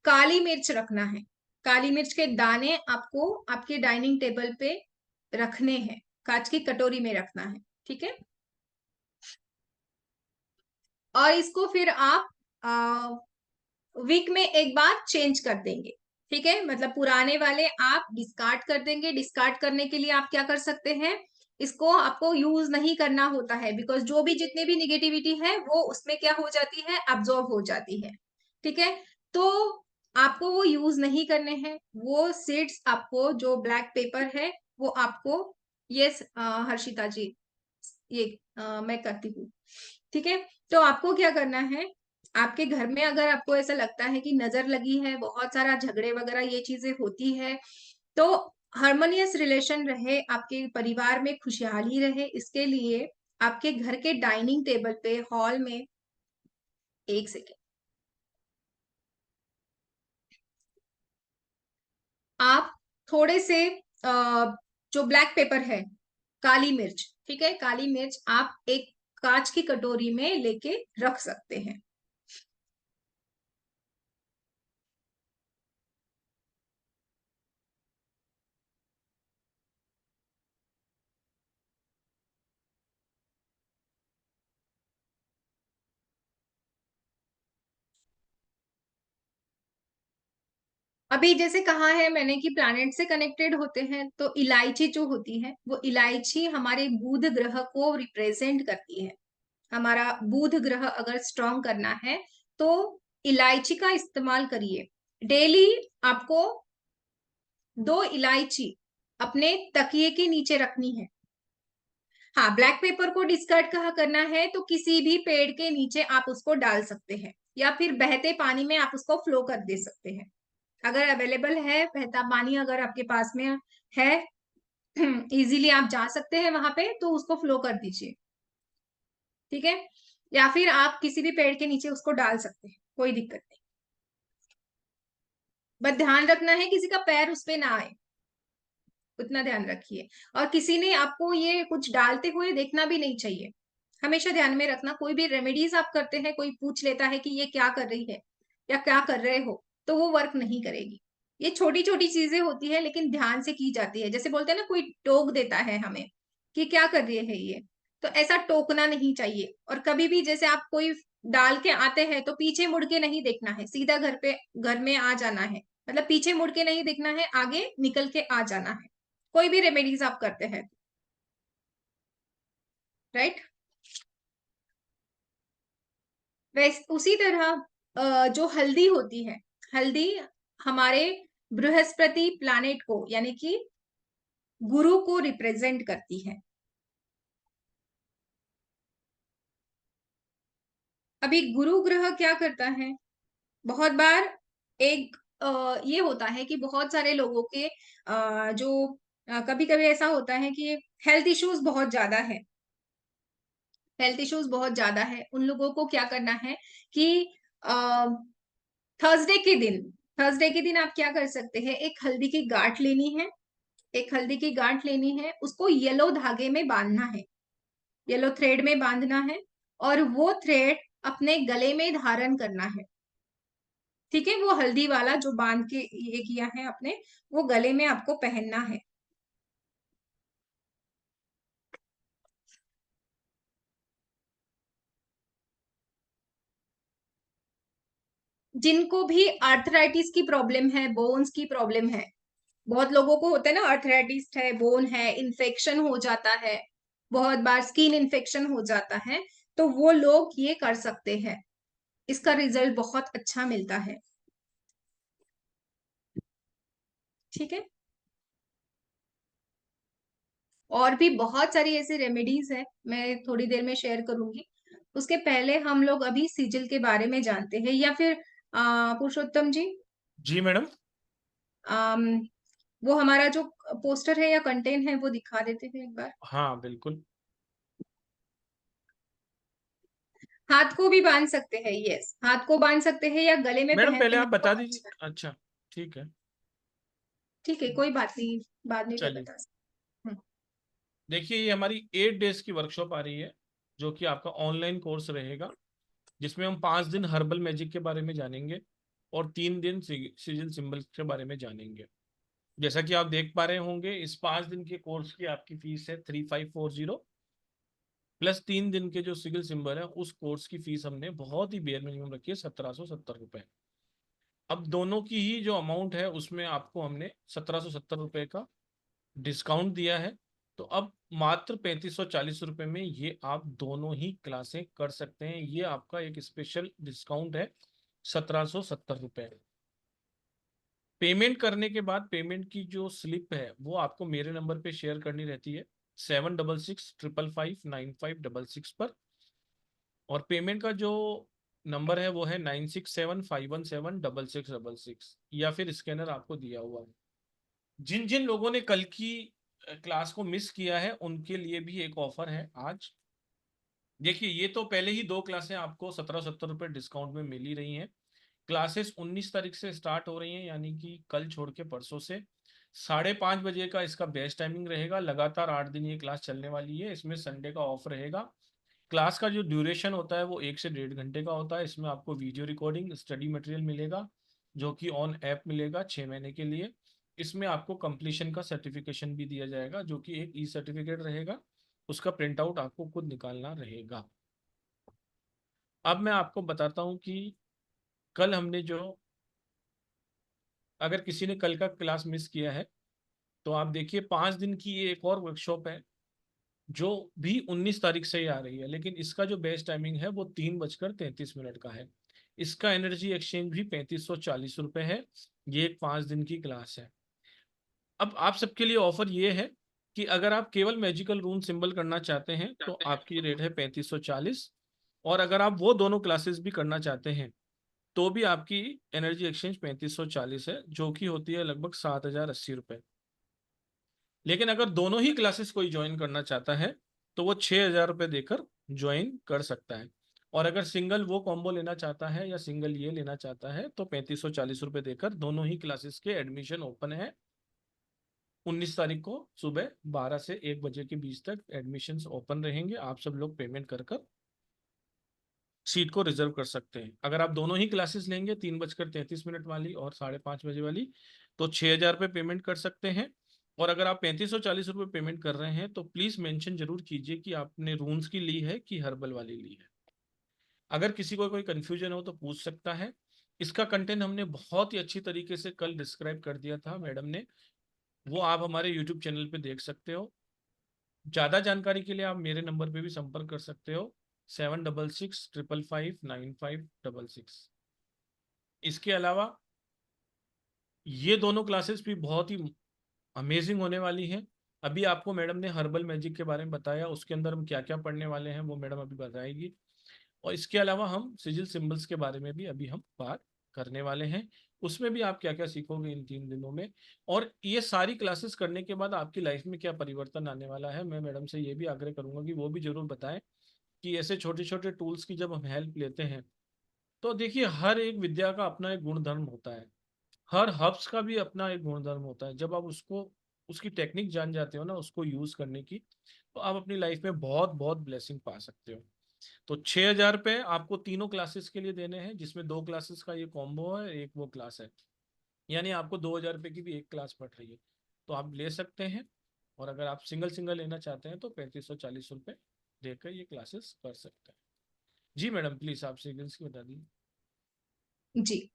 काली मिर्च रखना है। काली मिर्च के दाने आपको आपके डाइनिंग टेबल पे रखने हैं, कांच की कटोरी में रखना है। ठीक है, और इसको फिर आप वीक में एक बार चेंज कर देंगे। ठीक है, मतलब पुराने वाले आप डिस्कार्ड कर देंगे। डिस्कार्ड करने के लिए आप क्या कर सकते हैं, इसको आपको यूज नहीं करना होता है, बिकॉज जो भी जितने भी निगेटिविटी है वो उसमें क्या हो जाती है, अब्जॉर्ब हो जाती है। ठीक है, तो आपको वो यूज नहीं करने हैं। वो सीड्स आपको, जो ब्लैक पेपर है वो आपको, यस हर्षिता जी, ये मैं करती हूँ, ठीक है। तो आपको क्या करना है, आपके घर में अगर आपको ऐसा लगता है कि नजर लगी है, बहुत सारा झगड़े वगैरह ये चीजें होती है, तो हार्मोनियस रिलेशन रहे, आपके परिवार में खुशहाली रहे, इसके लिए आपके घर के डाइनिंग टेबल पे, हॉल में, एक सेकेंड, आप थोड़े से जो ब्लैक पेपर है, काली मिर्च, ठीक है, काली मिर्च आप एक कांच की कटोरी में लेके रख सकते हैं। अभी जैसे कहा है मैंने कि प्लैनेट से कनेक्टेड होते हैं, तो इलायची जो होती है, वो इलायची हमारे बुध ग्रह को रिप्रेजेंट करती है। हमारा बुध ग्रह अगर स्ट्रांग करना है तो इलायची का इस्तेमाल करिए। डेली आपको 2 इलायची अपने तकिए के नीचे रखनी है। हाँ, ब्लैक पेपर को डिस्कार्ड कहाँ करना है, तो किसी भी पेड़ के नीचे आप उसको डाल सकते हैं, या फिर बहते पानी में आप उसको फ्लो कर दे सकते हैं। अगर अवेलेबल है बहता पानी, अगर आपके पास में है, इजीली आप जा सकते हैं वहां पे, तो उसको फ्लो कर दीजिए, ठीक है। या फिर आप किसी भी पेड़ के नीचे उसको डाल सकते हैं, कोई दिक्कत नहीं। बस ध्यान रखना है किसी का पैर उस पे ना आए, उतना ध्यान रखिए। और किसी ने आपको ये कुछ डालते हुए देखना भी नहीं चाहिए। हमेशा ध्यान में रखना, कोई भी रेमेडीज आप करते हैं, कोई पूछ लेता है कि ये क्या कर रही है या क्या कर रहे हो, तो वो वर्क नहीं करेगी। ये छोटी छोटी चीजें होती है लेकिन ध्यान से की जाती है। जैसे बोलते हैं ना, कोई टोक देता है हमें कि क्या कर रही है ये, तो ऐसा टोकना नहीं चाहिए। और कभी भी जैसे आप कोई डाल के आते हैं तो पीछे मुड़ के नहीं देखना है, सीधा घर में आ जाना है। मतलब पीछे मुड़ के नहीं देखना है, आगे निकल के आ जाना है, कोई भी रेमेडीज आप करते हैं, राइट। वैसे उसी तरह जो हल्दी होती है, हल्दी हमारे बृहस्पति प्लैनेट को, यानी कि गुरु को रिप्रेजेंट करती है। अभी गुरु ग्रह क्या करता है, बहुत बार एक ये होता है कि बहुत सारे लोगों के जो कभी कभी ऐसा होता है कि हेल्थ इश्यूज बहुत ज्यादा है, हेल्थ इश्यूज बहुत ज्यादा है, उन लोगों को क्या करना है कि थर्सडे के दिन, थर्सडे के दिन आप क्या कर सकते हैं, एक हल्दी की गांठ लेनी है, एक हल्दी की गांठ लेनी है, उसको येलो धागे में बांधना है, येलो थ्रेड में बांधना है, और वो थ्रेड अपने गले में धारण करना है, ठीक है। वो हल्दी वाला जो बांध के ये किया है अपने, वो गले में आपको पहनना है। जिनको भी आर्थराइटिस की प्रॉब्लम है, बोन्स की प्रॉब्लम है, बहुत लोगों को होता है ना, आर्थराइटिस है, बोन है, इन्फेक्शन हो जाता है, बहुत बार स्किन इन्फेक्शन हो जाता है, तो वो लोग ये कर सकते हैं, इसका रिजल्ट बहुत अच्छा मिलता है, ठीक है। और भी बहुत सारी ऐसी रेमेडीज है, मैं थोड़ी देर में शेयर करूंगी। उसके पहले हम लोग अभी सिजिल के बारे में जानते हैं, या फिर पुरुषोत्तम जी, जी मैडम। आम, वो हमारा जो पोस्टर है या कंटेंट है वो दिखा देते हैं एक बार। हाँ बिल्कुल। हाथ को भी बांध सकते हैं, यस, हाथ को बांध सकते हैं या गले में मैडम पहनते पहले हैं आप तो बता दीजिए। अच्छा, अच्छा, ठीक है। ठीक है, कोई बात नहीं, बाद में भी चलिए, बता सकते। देखिए ये हमारी 8 डेज की वर्कशॉप आ रही है, जो कि आपका ऑनलाइन कोर्स रहेगा, जिसमें हम 5 दिन हर्बल मैजिक के बारे में जानेंगे और 3 दिन सिजिल सिंबल के बारे में जानेंगे। जैसा कि आप देख पा रहे होंगे, इस 5 दिन के कोर्स की आपकी फीस है 3540, प्लस 3 दिन के जो सिविल सिंबल है उस कोर्स की फीस हमने बहुत ही बेयर मिनिमम रखी है, 1770 रुपए। अब दोनों की ही जो अमाउंट है उसमें आपको हमने 1770 रुपए का डिस्काउंट दिया है। तो अब मात्र 3540 रुपए में ये आप दोनों ही क्लासें कर सकते हैं। ये आपका एक स्पेशल डिस्काउंट है 1770 रुपए। पेमेंट करने के बाद पेमेंट की जो स्लिप है वो आपको मेरे नंबर पे शेयर करनी रहती है, 7665559566 पर। और पेमेंट का जो नंबर है वो है 9675176666, या फिर स्कैनर आपको दिया हुआ है। जिन जिन लोगों ने कल की क्लास को मिस किया है उनके लिए भी एक ऑफर है आज। देखिए, ये तो पहले ही 2 क्लासें आपको 1770 रुपये डिस्काउंट में मिल ही रही हैं। क्लासेस 19 तारीख से स्टार्ट हो रही हैं, यानी कि कल छोड़ के परसों से 5:30 बजे का इसका बेस्ट टाइमिंग रहेगा। लगातार 8 दिन ये क्लास चलने वाली है। इसमें संडे का ऑफ रहेगा। क्लास का जो ड्यूरेशन होता है वो 1 से 1.5 घंटे का होता है। इसमें आपको वीडियो रिकॉर्डिंग, स्टडी मटेरियल मिलेगा जो कि ऑन ऐप मिलेगा 6 महीने के लिए। इसमें आपको कंप्लीशन का सर्टिफिकेशन भी दिया जाएगा जो कि एक ई सर्टिफिकेट रहेगा। उसका प्रिंट आउट आपको खुद निकालना रहेगा। अब मैं आपको बताता हूँ कि कल हमने जो, अगर किसी ने कल का क्लास मिस किया है तो आप देखिए, 5 दिन की ये एक और वर्कशॉप है जो भी 19 तारीख से ही आ रही है, लेकिन इसका जो बेस्ट टाइमिंग है वो 3:33 मिनट का है। इसका एनर्जी एक्सचेंज भी 3540 रुपये है। ये एक 5 दिन की क्लास है। अब आप सबके लिए ऑफर ये है कि अगर आप केवल मैजिकल रून सिंबल करना चाहते हैं तो आपकी रेट है 3540। और अगर आप वो दोनों क्लासेस भी करना चाहते हैं तो भी आपकी एनर्जी एक्सचेंज 3540 है, जो कि होती है लगभग 7080 रुपये। लेकिन अगर दोनों ही क्लासेस कोई ज्वाइन करना चाहता है तो वो 6000 रुपये देकर ज्वाइन कर सकता है। और अगर सिंगल वो कॉम्बो लेना चाहता है या सिंगल ये लेना चाहता है तो 3540 रुपये देकर दोनों ही क्लासेस के एडमिशन ओपन है। 19 तारीख को सुबह 12 से 1 बजे के बीच तक एडमिशन्स ओपन रहेंगे। आप सब लोग पेमेंट कर कर सीट को रिजर्व कर सकते हैं। अगर आप दोनों ही क्लासेस लेंगे, 3:33 वाली और 5:30 बजे वाली, तो 6000 रुपये पेमेंट कर सकते हैं। और अगर आप 3540 रुपये पेमेंट कर रहे हैं तो प्लीज मेंशन जरूर कीजिए कि आपने रून्स की ली है कि हर्बल वाली ली है। अगर किसी को कोई कंफ्यूजन हो तो पूछ सकता है। इसका कंटेंट हमने बहुत ही अच्छी तरीके से कल डिस्क्राइब कर दिया था मैडम ने, वो आप हमारे यूट्यूब चैनल पे देख सकते हो। ज़्यादा जानकारी के लिए आप मेरे नंबर पे भी संपर्क कर सकते हो, 7665559566। इसके अलावा ये दोनों क्लासेस भी बहुत ही अमेजिंग होने वाली हैं। अभी आपको मैडम ने हर्बल मैजिक के बारे में बताया, उसके अंदर हम क्या क्या पढ़ने वाले हैं वो मैडम अभी बताएगी। और इसके अलावा हम सिजिल सिंबल्स के बारे में भी अभी हम बात करने वाले हैं। उसमें भी आप क्या क्या सीखोगे इन 3 दिनों में। और ये सारी क्लासेस करने के बाद आपकी लाइफ में क्या परिवर्तन आने वाला है, मैं मैडम से ये भी आग्रह करूंगा कि वो भी जरूर बताएं कि ऐसे छोटे छोटे टूल्स की जब हम हेल्प लेते हैं तो देखिए, हर एक विद्या का अपना एक गुणधर्म होता है। हर हब्स का भी अपना एक गुणधर्म होता है। जब आप उसको, उसकी टेक्निक जान जाते हो ना उसको यूज करने की, तो आप अपनी लाइफ में बहुत बहुत ब्लेसिंग पा सकते हो। तो 6000 रुपये आपको तीनों क्लासेस के लिए देने हैं, जिसमें 2 क्लासेस का ये कॉम्बो है, एक वो क्लास है। यानी आपको 2000 रुपये की भी एक क्लास पड़ रही है, तो आप ले सकते हैं। और अगर आप सिंगल सिंगल लेना चाहते हैं तो 3540 रुपये देकर ये क्लासेस कर सकते हैं। जी मैडम, प्लीज आप सीक्वेंस की बता दीजिए। जी,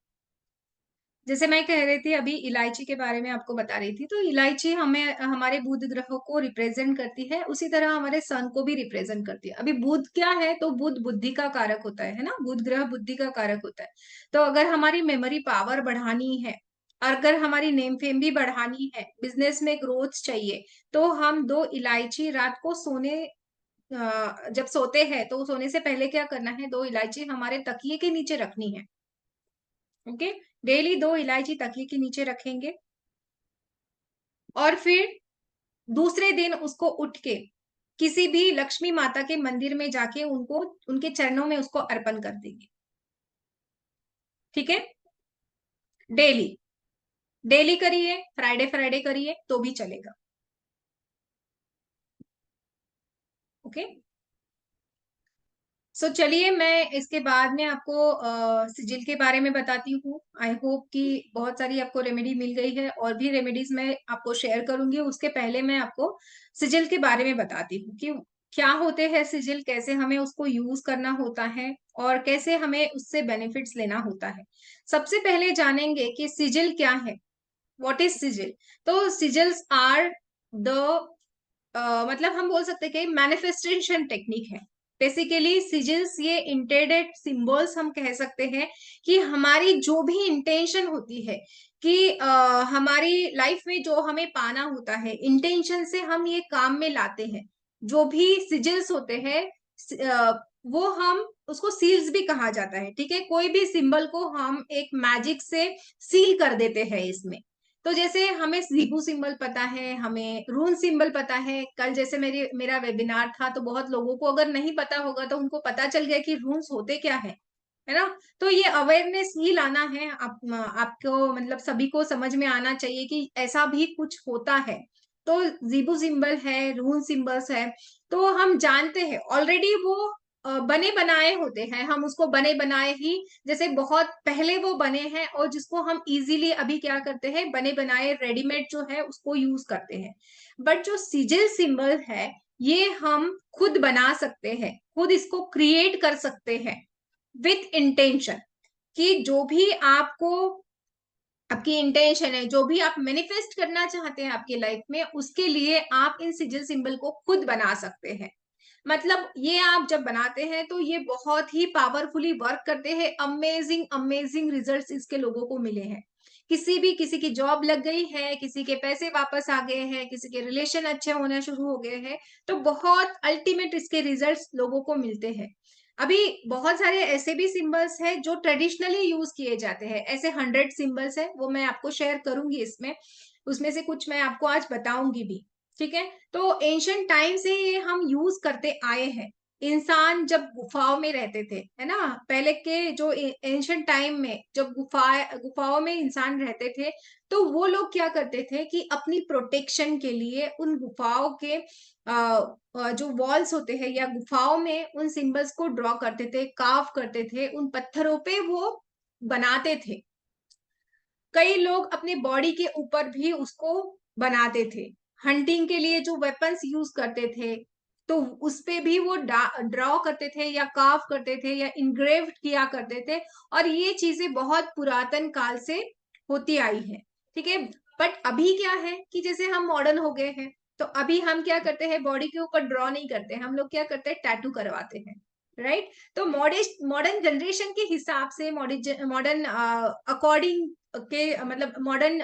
जैसे मैं कह रही थी अभी इलायची के बारे में आपको बता रही थी, तो इलायची हमें हमारे बुध ग्रह को रिप्रेजेंट करती है, उसी तरह हमारे सन को भी रिप्रेजेंट करती है। अभी बुध क्या है, तो बुध बुद्धि का कारक होता है ना, बुध ग्रह बुद्धि का कारक होता है। तो अगर हमारी मेमोरी पावर बढ़ानी है, अगर हमारी नेम फेम भी बढ़ानी है, बिजनेस में ग्रोथ चाहिए, तो हम 2 इलायची रात को सोने जब सोते हैं तो सोने से पहले क्या करना है, 2 इलायची हमारे तकिए के नीचे रखनी है। ओके, डेली 2 इलायची तकिए के नीचे रखेंगे और फिर दूसरे दिन उसको उठ के किसी भी लक्ष्मी माता के मंदिर में जाके उनको, उनके चरणों में उसको अर्पण कर देंगे। ठीक है, डेली डेली करिए, फ्राइडे फ्राइडे करिए तो भी चलेगा। ओके, सो चलिए मैं इसके बाद में आपको सिजिल के बारे में बताती हूँ। आई होप कि बहुत सारी आपको रेमेडी मिल गई है, और भी रेमेडीज मैं आपको शेयर करूंगी। उसके पहले मैं आपको सिजिल के बारे में बताती हूँ कि क्या होते हैं सिजिल, कैसे हमें उसको यूज करना होता है और कैसे हमें उससे बेनिफिट्स लेना होता है। सबसे पहले जानेंगे कि सिजिल क्या है, व्हाट इज सिजिल। तो सिजिल्स आर द मतलब हम बोल सकते हैं कि मैनिफेस्टेशन टेक्निक है। बेसिकली सिजिल्स ये इंटेंडेड सिंबल्स हम कह सकते हैं कि हमारी जो भी इंटेंशन होती है कि हमारी लाइफ में जो हमें पाना होता है, इंटेंशन से हम ये काम में लाते हैं। जो भी सिजिल्स होते हैं वो हम उसको सील्स भी कहा जाता है, ठीक है? कोई भी सिंबल को हम एक मैजिक से सील कर देते हैं इसमें। तो जैसे हमें ज़ीबू सिंबल पता है, हमें रून सिंबल पता है। कल जैसे मेरा वेबिनार था तो बहुत लोगों को अगर नहीं पता होगा तो उनको पता चल गया कि रून्स होते क्या है ना? तो ये अवेयरनेस ही लाना है आपको, मतलब सभी को समझ में आना चाहिए कि ऐसा भी कुछ होता है। तो ज़ीबू सिंबल है, रून सिंबल्स है, तो हम जानते हैं ऑलरेडी वो बने बनाए होते हैं। हम उसको बने बनाए ही जैसे बहुत पहले वो बने हैं और जिसको हम इजीली अभी क्या करते हैं, बने बनाए रेडीमेड जो है उसको यूज करते हैं। बट जो सिजिल सिंबल है ये हम खुद बना सकते हैं, खुद इसको क्रिएट कर सकते हैं विथ इंटेंशन। कि जो भी आपको आपकी इंटेंशन है, जो भी आप मैनिफेस्ट करना चाहते हैं आपकी लाइफ में, उसके लिए आप इन सिजिल सिंबल को खुद बना सकते हैं। मतलब ये आप जब बनाते हैं तो ये बहुत ही पावरफुली वर्क करते हैं। अमेजिंग अमेजिंग रिजल्ट्स इसके लोगों को मिले हैं। किसी की जॉब लग गई है, किसी के पैसे वापस आ गए हैं, किसी के रिलेशन अच्छे होने शुरू हो गए हैं, तो बहुत अल्टीमेट इसके रिजल्ट्स लोगों को मिलते हैं। अभी बहुत सारे ऐसे भी सिंबल्स हैं जो ट्रेडिशनली यूज किए जाते हैं। ऐसे 100 सिंबल्स हैं, वो मैं आपको शेयर करूंगी इसमें। उसमें से कुछ मैं आपको आज बताऊंगी भी, ठीक है? तो एंशियंट टाइम से ये हम यूज करते आए हैं। इंसान जब गुफाओं में रहते थे, है ना? पहले के जो एंशियंट टाइम में जब गुफाओं में इंसान रहते थे, तो वो लोग क्या करते थे कि अपनी प्रोटेक्शन के लिए उन गुफाओं के जो वॉल्स होते हैं या गुफाओं में उन सिंबल्स को ड्रॉ करते थे, कार्व करते थे, उन पत्थरों पे वो बनाते थे। कई लोग अपने बॉडी के ऊपर भी उसको बनाते थे। हंटिंग के लिए जो वेपन्स यूज करते थे, तो उस पे भी वो ड्रॉ करते थे या कार्व करते थे या इंग्रेव किया करते थे। और ये चीजें बहुत पुरातन काल से होती आई है, ठीक है? बट अभी क्या है कि जैसे हम मॉडर्न हो गए हैं, तो अभी हम क्या करते हैं, बॉडी के ऊपर ड्रॉ नहीं करते, हम लोग क्या करते हैं, टैटू करवाते हैं, राइट? तो मॉडर्न जनरेशन के हिसाब से, मॉडर्न अकॉर्डिंग के मतलब मॉडर्न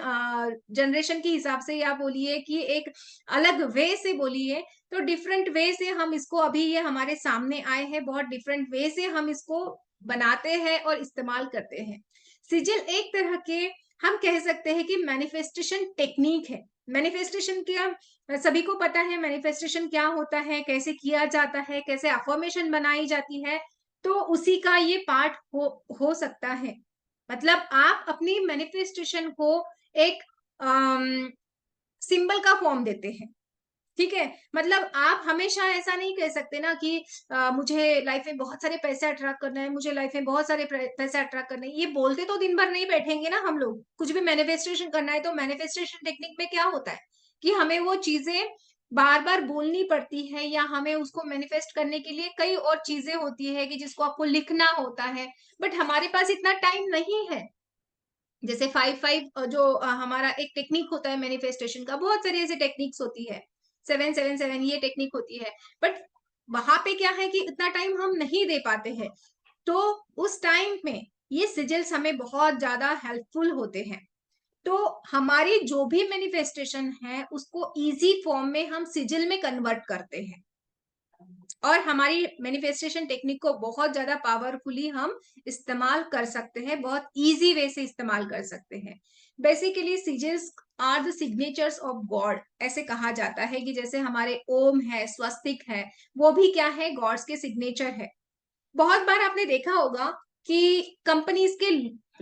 जनरेशन के हिसाब से, या बोलिए कि एक अलग वे से बोलिए, तो डिफरेंट वे से हम इसको, अभी ये हमारे सामने आए हैं, बहुत डिफरेंट वे से हम इसको बनाते हैं और इस्तेमाल करते हैं। सिजिल एक तरह के, हम कह सकते हैं कि मैनिफेस्टेशन टेक्निक है। मैनिफेस्टेशन क्या, सभी को पता है मैनिफेस्टेशन क्या होता है, कैसे किया जाता है, कैसे अफर्मेशन बनाई जाती है। तो उसी का ये पार्ट हो सकता है। मतलब आप अपनी मैनिफेस्टेशन को एक सिंबल का फॉर्म देते हैं, ठीक है? मतलब आप हमेशा ऐसा नहीं कह सकते ना कि मुझे लाइफ में बहुत सारे पैसे अट्रैक्ट करना है, मुझे लाइफ में बहुत सारे पैसे अट्रैक्ट करने हैं। ये बोलते तो दिन भर नहीं बैठेंगे ना हम लोग। कुछ भी मैनिफेस्टेशन करना है तो मैनिफेस्टेशन टेक्निक में क्या होता है कि हमें वो चीजें बार बार बोलनी पड़ती है, या हमें उसको मैनिफेस्ट करने के लिए कई और चीजें होती है कि जिसको आपको लिखना होता है। बट हमारे पास इतना टाइम नहीं है। जैसे 5-5 जो हमारा एक टेक्निक होता है मैनिफेस्टेशन का, बहुत सारी ऐसी टेक्निक्स होती है। 7-7-7 ये टेक्निक होती है। बट वहां पे क्या है कि इतना टाइम हम नहीं दे पाते हैं। तो उस टाइम में ये सिजल्स हमें बहुत ज्यादा हेल्पफुल होते हैं। तो हमारी जो भी मैनिफेस्टेशन है उसको इजी फॉर्म में हम सिजिल में कन्वर्ट करते हैं, और हमारी मैनिफेस्टेशन टेक्निक को बहुत ज्यादा पावरफुली हम इस्तेमाल कर सकते हैं, बहुत इजी वे से इस्तेमाल कर सकते हैं। Basically sigils are the signatures of God, ऐसे कहा जाता है कि जैसे हमारे ओम है, स्वस्तिक है, वो भी क्या है, गॉड्स के सिग्नेचर है। बहुत बार आपने देखा होगा कि कंपनीज के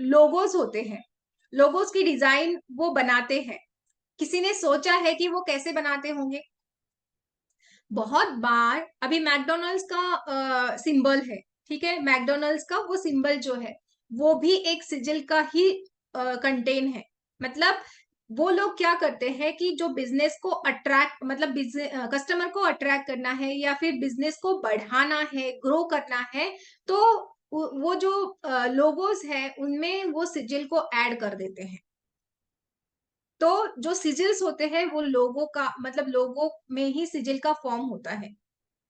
लोगोस होते हैं, लोगोस की डिजाइन वो बनाते हैं। किसी ने सोचा है कि वो कैसे बनाते होंगे? बहुत बार अभी मैकडोनल्ड्स का सिंबल है, ठीक है? मैकडोनल्ड्स का वो सिंबल जो है वो भी एक सिजिल का ही कंटेन है। मतलब वो लोग क्या करते हैं कि जो बिजनेस को अट्रैक्ट, मतलब कस्टमर को अट्रैक्ट करना है या फिर बिजनेस को बढ़ाना है, ग्रो करना है, तो वो जो लोगोस है उनमें वो सिजिल को ऐड कर देते हैं। तो जो सिजिल्स होते हैं वो लोगों का, मतलब लोगों में ही सिजिल का फॉर्म होता है।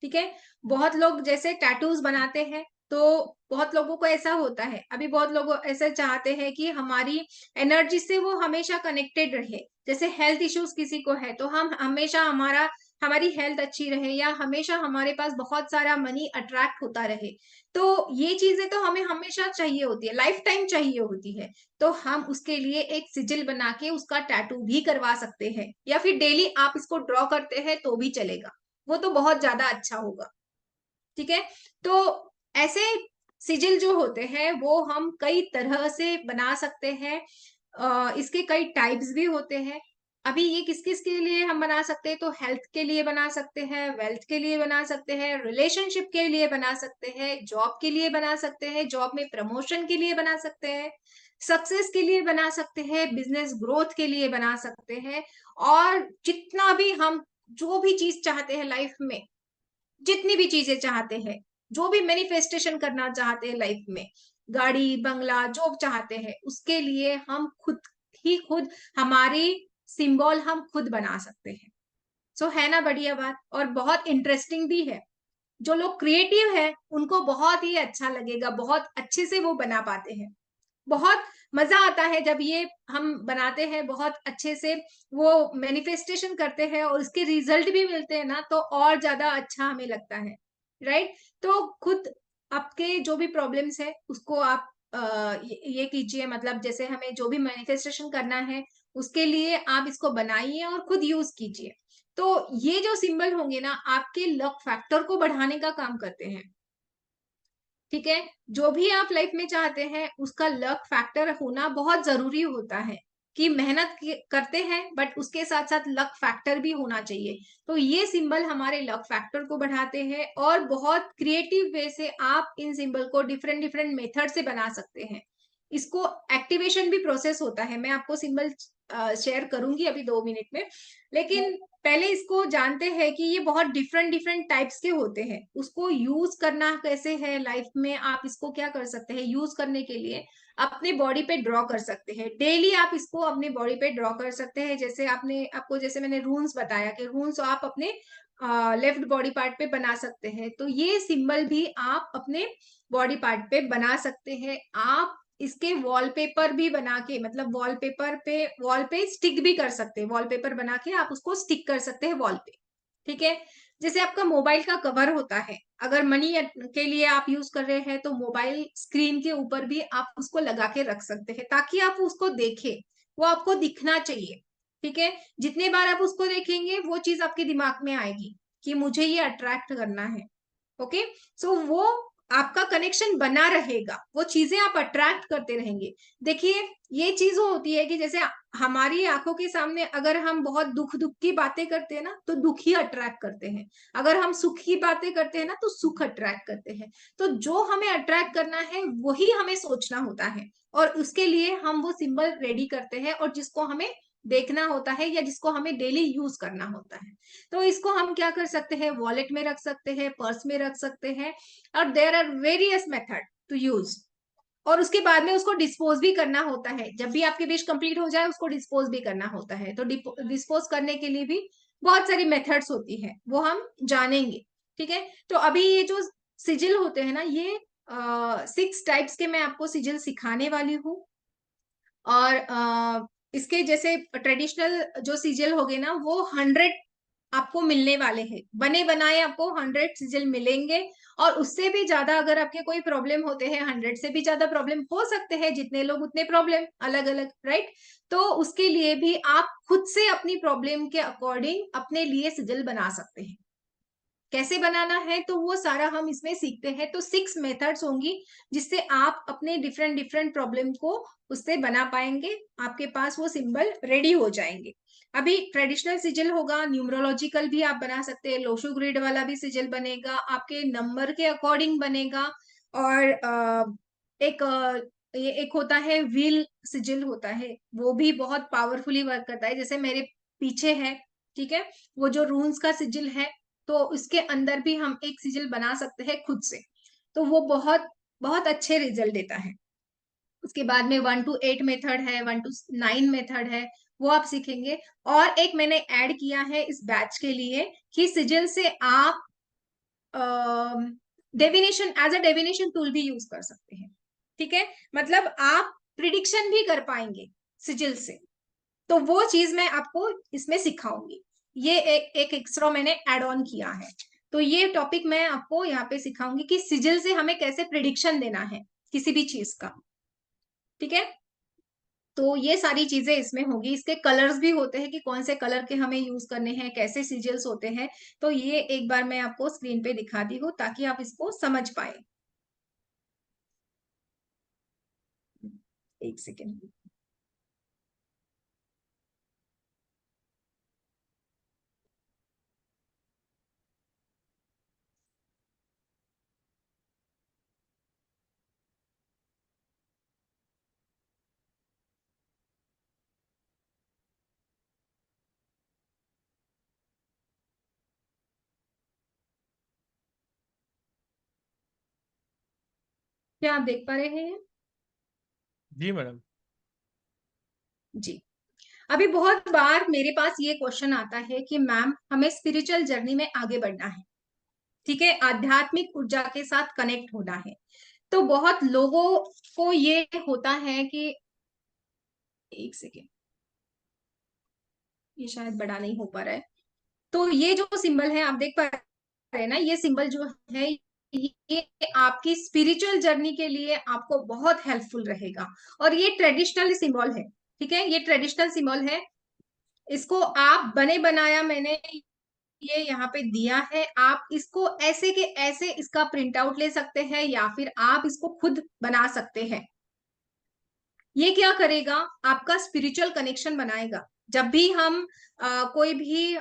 ठीक है। बहुत लोग जैसे टैटूज बनाते हैं, तो बहुत लोगों को ऐसा होता है, अभी बहुत लोग ऐसा चाहते हैं कि हमारी एनर्जी से वो हमेशा कनेक्टेड रहे। जैसे हेल्थ इश्यूज किसी को है, तो हम हमेशा हमारी हेल्थ अच्छी रहे, या हमेशा हमारे पास बहुत सारा मनी अट्रैक्ट होता रहे। तो ये चीजें तो हमें हमेशा चाहिए होती है, लाइफ टाइम चाहिए होती है। तो हम उसके लिए एक सिजिल बना के उसका टैटू भी करवा सकते हैं, या फिर डेली आप इसको ड्रॉ करते हैं तो भी चलेगा, वो तो बहुत ज्यादा अच्छा होगा। ठीक है। तो ऐसे सिजिल जो होते हैं वो हम कई तरह से बना सकते हैं। इसके कई टाइप्स भी होते हैं। अभी ये किस किस के लिए हम बना सकते हैं, तो हेल्थ के लिए बना सकते हैं, वेल्थ के लिए बना सकते हैं, रिलेशनशिप के लिए बना सकते हैं, जॉब के लिए बना सकते हैं, जॉब में प्रमोशन के लिए बना सकते हैं, सक्सेस के लिए बना सकते हैं, बिजनेस ग्रोथ के लिए बना सकते हैं। और जितना भी हम जो भी चीज चाहते हैं लाइफ में, जितनी भी चीजें चाहते हैं, जो भी मैनिफेस्टेशन करना चाहते हैं लाइफ में, गाड़ी बंगला जो चाहते हैं, उसके लिए हम खुद ही खुद हमारी सिंबल हम खुद बना सकते हैं। सो है ना बढ़िया बात, और बहुत इंटरेस्टिंग भी है। जो लोग क्रिएटिव है उनको बहुत ही अच्छा लगेगा, बहुत अच्छे से वो बना पाते हैं। बहुत मजा आता है जब ये हम बनाते हैं बहुत अच्छे से, वो मैनिफेस्टेशन करते हैं और उसके रिजल्ट भी मिलते हैं ना, तो और ज्यादा अच्छा हमें लगता है। राइट। तो खुद आपके जो भी प्रॉब्लम्स है उसको आप ये कीजिए, मतलब जैसे हमें जो भी मैनिफेस्टेशन करना है उसके लिए आप इसको बनाइए और खुद यूज कीजिए। तो ये जो सिंबल होंगे ना, आपके लक फैक्टर को बढ़ाने का काम करते हैं। ठीक है। जो भी आप लाइफ में चाहते हैं उसका लक फैक्टर होना बहुत जरूरी होता है, कि मेहनत करते हैं बट उसके साथ साथ लक फैक्टर भी होना चाहिए। तो ये सिंबल हमारे लक फैक्टर को बढ़ाते हैं, और बहुत क्रिएटिव वे से आप इन सिंबल को डिफरेंट डिफरेंट मेथड से बना सकते हैं। इसको एक्टिवेशन भी प्रोसेस होता है, मैं आपको सिंबल शेयर करूंगी अभी 2 मिनट में। लेकिन पहले इसको जानते हैं कि ये बहुत डिफरेंट डिफरेंट टाइप्स के होते हैं, उसको यूज करना कैसे है लाइफ में। आप इसको क्या कर सकते हैं, यूज करने के लिए अपने बॉडी पे ड्रॉ कर सकते हैं, डेली आप इसको अपने बॉडी पे ड्रॉ कर सकते हैं। जैसे जैसे मैंने रून्स बताया कि रून्स आप अपने लेफ्ट बॉडी पार्ट पे बना सकते हैं, तो ये सिंबल भी आप अपने बॉडी पार्ट पे बना सकते हैं। आप इसके वॉलपेपर भी बना के, मतलब वॉल पे स्टिक भी कर सकते हैं, वॉलपेपर बना के आप उसको स्टिक कर सकते हैं वॉल पे। ठीक है। जैसे आपका मोबाइल का कवर होता है, अगर मनी के लिए आप यूज कर रहे हैं तो मोबाइल स्क्रीन के ऊपर भी आप उसको लगा के रख सकते हैं, ताकि आप उसको देखें, वो आपको दिखना चाहिए। ठीक है। जितने बार आप उसको देखेंगे वो चीज आपके दिमाग में आएगी कि मुझे ये अट्रैक्ट करना है। ओके। सो वो आपका कनेक्शन बना रहेगा, वो चीजें आप अट्रैक्ट करते रहेंगे। देखिए, ये चीज होती है कि जैसे हमारी आंखों के सामने अगर हम बहुत दुख दुख की बातें करते हैं ना, तो दुख ही अट्रैक्ट करते हैं। अगर हम सुख की बातें करते हैं ना, तो सुख अट्रैक्ट करते हैं। तो जो हमें अट्रैक्ट करना है वही हमें सोचना होता है, और उसके लिए हम वो सिंबल रेडी करते हैं, और जिसको हमें देखना होता है या जिसको हमें डेली यूज करना होता है। तो इसको हम क्या कर सकते हैं, वॉलेट में रख सकते हैं, पर्स में रख सकते हैं, और there are various method to use. और उसके बाद में उसको डिस्पोज भी करना होता है, जब भी आपकी विश कंप्लीट हो जाए उसको डिस्पोज भी करना होता है। तो डिस्पोज करने के लिए भी बहुत सारी मेथड्स होती है, वो हम जानेंगे। ठीक है। तो अभी ये जो सिजिल होते हैं ना, ये 6 टाइप्स के मैं आपको सिजिल सिखाने वाली हूँ। और इसके जैसे ट्रेडिशनल जो सिजिल हो गए ना, वो 100 आपको मिलने वाले हैं, बने बनाए आपको 100 सिजिल मिलेंगे। और उससे भी ज्यादा अगर आपके कोई प्रॉब्लम होते हैं, 100 से भी ज्यादा प्रॉब्लम हो सकते हैं, जितने लोग उतने प्रॉब्लम, अलग अलग, राइट। तो उसके लिए भी आप खुद से अपनी प्रॉब्लम के अकॉर्डिंग अपने लिए सिजिल बना सकते हैं। कैसे बनाना है तो वो सारा हम इसमें सीखते हैं। तो 6 मेथड्स होंगी जिससे आप अपने डिफरेंट डिफरेंट प्रॉब्लम को उससे बना पाएंगे, आपके पास वो सिंबल रेडी हो जाएंगे। अभी ट्रेडिशनल सिजिल होगा, न्यूमरोलॉजिकल भी आप बना सकते हैं, लोशो ग्रिड वाला भी सिजिल बनेगा, आपके नंबर के अकॉर्डिंग बनेगा। और ये एक होता है व्हील सिजिल होता है, वो भी बहुत पावरफुली वर्क करता है, जैसे मेरे पीछे है। ठीक है। वो जो रून्स का सिजिल है, तो इसके अंदर भी हम एक सिजिल बना सकते हैं खुद से, तो वो बहुत बहुत अच्छे रिजल्ट देता है। उसके बाद में 1 to 8 मेथड है, 1 to 9 मेथड है, वो आप सीखेंगे। और एक मैंने ऐड किया है इस बैच के लिए कि सिजिल से आप डेविनेशन, एज अ डेविनेशन टूल भी यूज कर सकते हैं। ठीक है, मतलब आप प्रिडिक्शन भी कर पाएंगे सिजिल से। तो वो चीज मैं आपको इसमें सिखाऊंगी। ये एक एक्स्ट्रा मैंने एड ऑन किया है। तो ये टॉपिक मैं आपको यहाँ पे सिखाऊंगी कि सिजिल से हमें कैसे प्रिडिक्शन देना है किसी भी चीज का। ठीक है, तो ये सारी चीजें इसमें होगी। इसके कलर्स भी होते हैं कि कौन से कलर के हमें यूज करने हैं, कैसे सिजिल्स होते हैं। तो ये एक बार मैं आपको स्क्रीन पे दिखाती हूँ ताकि आप इसको समझ पाए। एक सेकेंड। क्या आप देख पा रहे हैं? जी मैडम। जी। अभी बहुत बार मेरे पास ये क्वेश्चन आता है कि मैम हमें स्पिरिचुअल जर्नी में आगे बढ़ना है, ठीक है, आध्यात्मिक ऊर्जा के साथ कनेक्ट होना है। तो बहुत लोगों को ये होता है कि, एक सेकेंड, ये शायद बड़ा नहीं हो पा रहा है। तो ये जो सिंबल है आप देख पा रहे हैं ना, ये सिंबल जो है ये आपकी स्पिरिचुअल जर्नी के लिए आपको बहुत हेल्पफुल रहेगा। और ये ट्रेडिशनल सिंबल है, ठीक है, ये ट्रेडिशनल सिंबल है। इसको आप बने बनाया मैंने ये यहाँ पे दिया है। आप इसको ऐसे के ऐसे इसका प्रिंट आउट ले सकते हैं या फिर आप इसको खुद बना सकते हैं। ये क्या करेगा, आपका स्पिरिचुअल कनेक्शन बनाएगा। जब भी हम कोई भी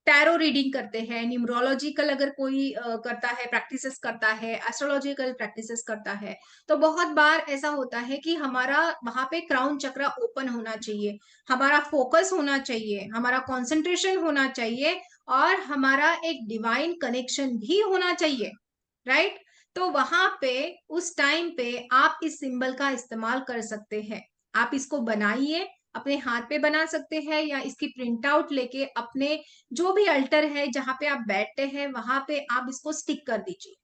टैरो रीडिंग करते हैं, न्यूमरोलॉजिकल अगर कोई करता है, प्रैक्टिसेस करता है, एस्ट्रोलॉजिकल प्रैक्टिसेस करता है, तो बहुत बार ऐसा होता है कि हमारा वहां पे क्राउन चक्र ओपन होना चाहिए, हमारा फोकस होना चाहिए, हमारा कंसंट्रेशन होना चाहिए, और हमारा एक डिवाइन कनेक्शन भी होना चाहिए, राइट। तो वहां पे उस टाइम पे आप इस सिंबल का इस्तेमाल कर सकते हैं। आप इसको बनाइए, अपने हाथ पे बना सकते हैं या इसकी प्रिंट आउट लेके अपने जो भी अल्टर है जहां पे आप बैठते हैं वहां पे आप इसको स्टिक कर दीजिए।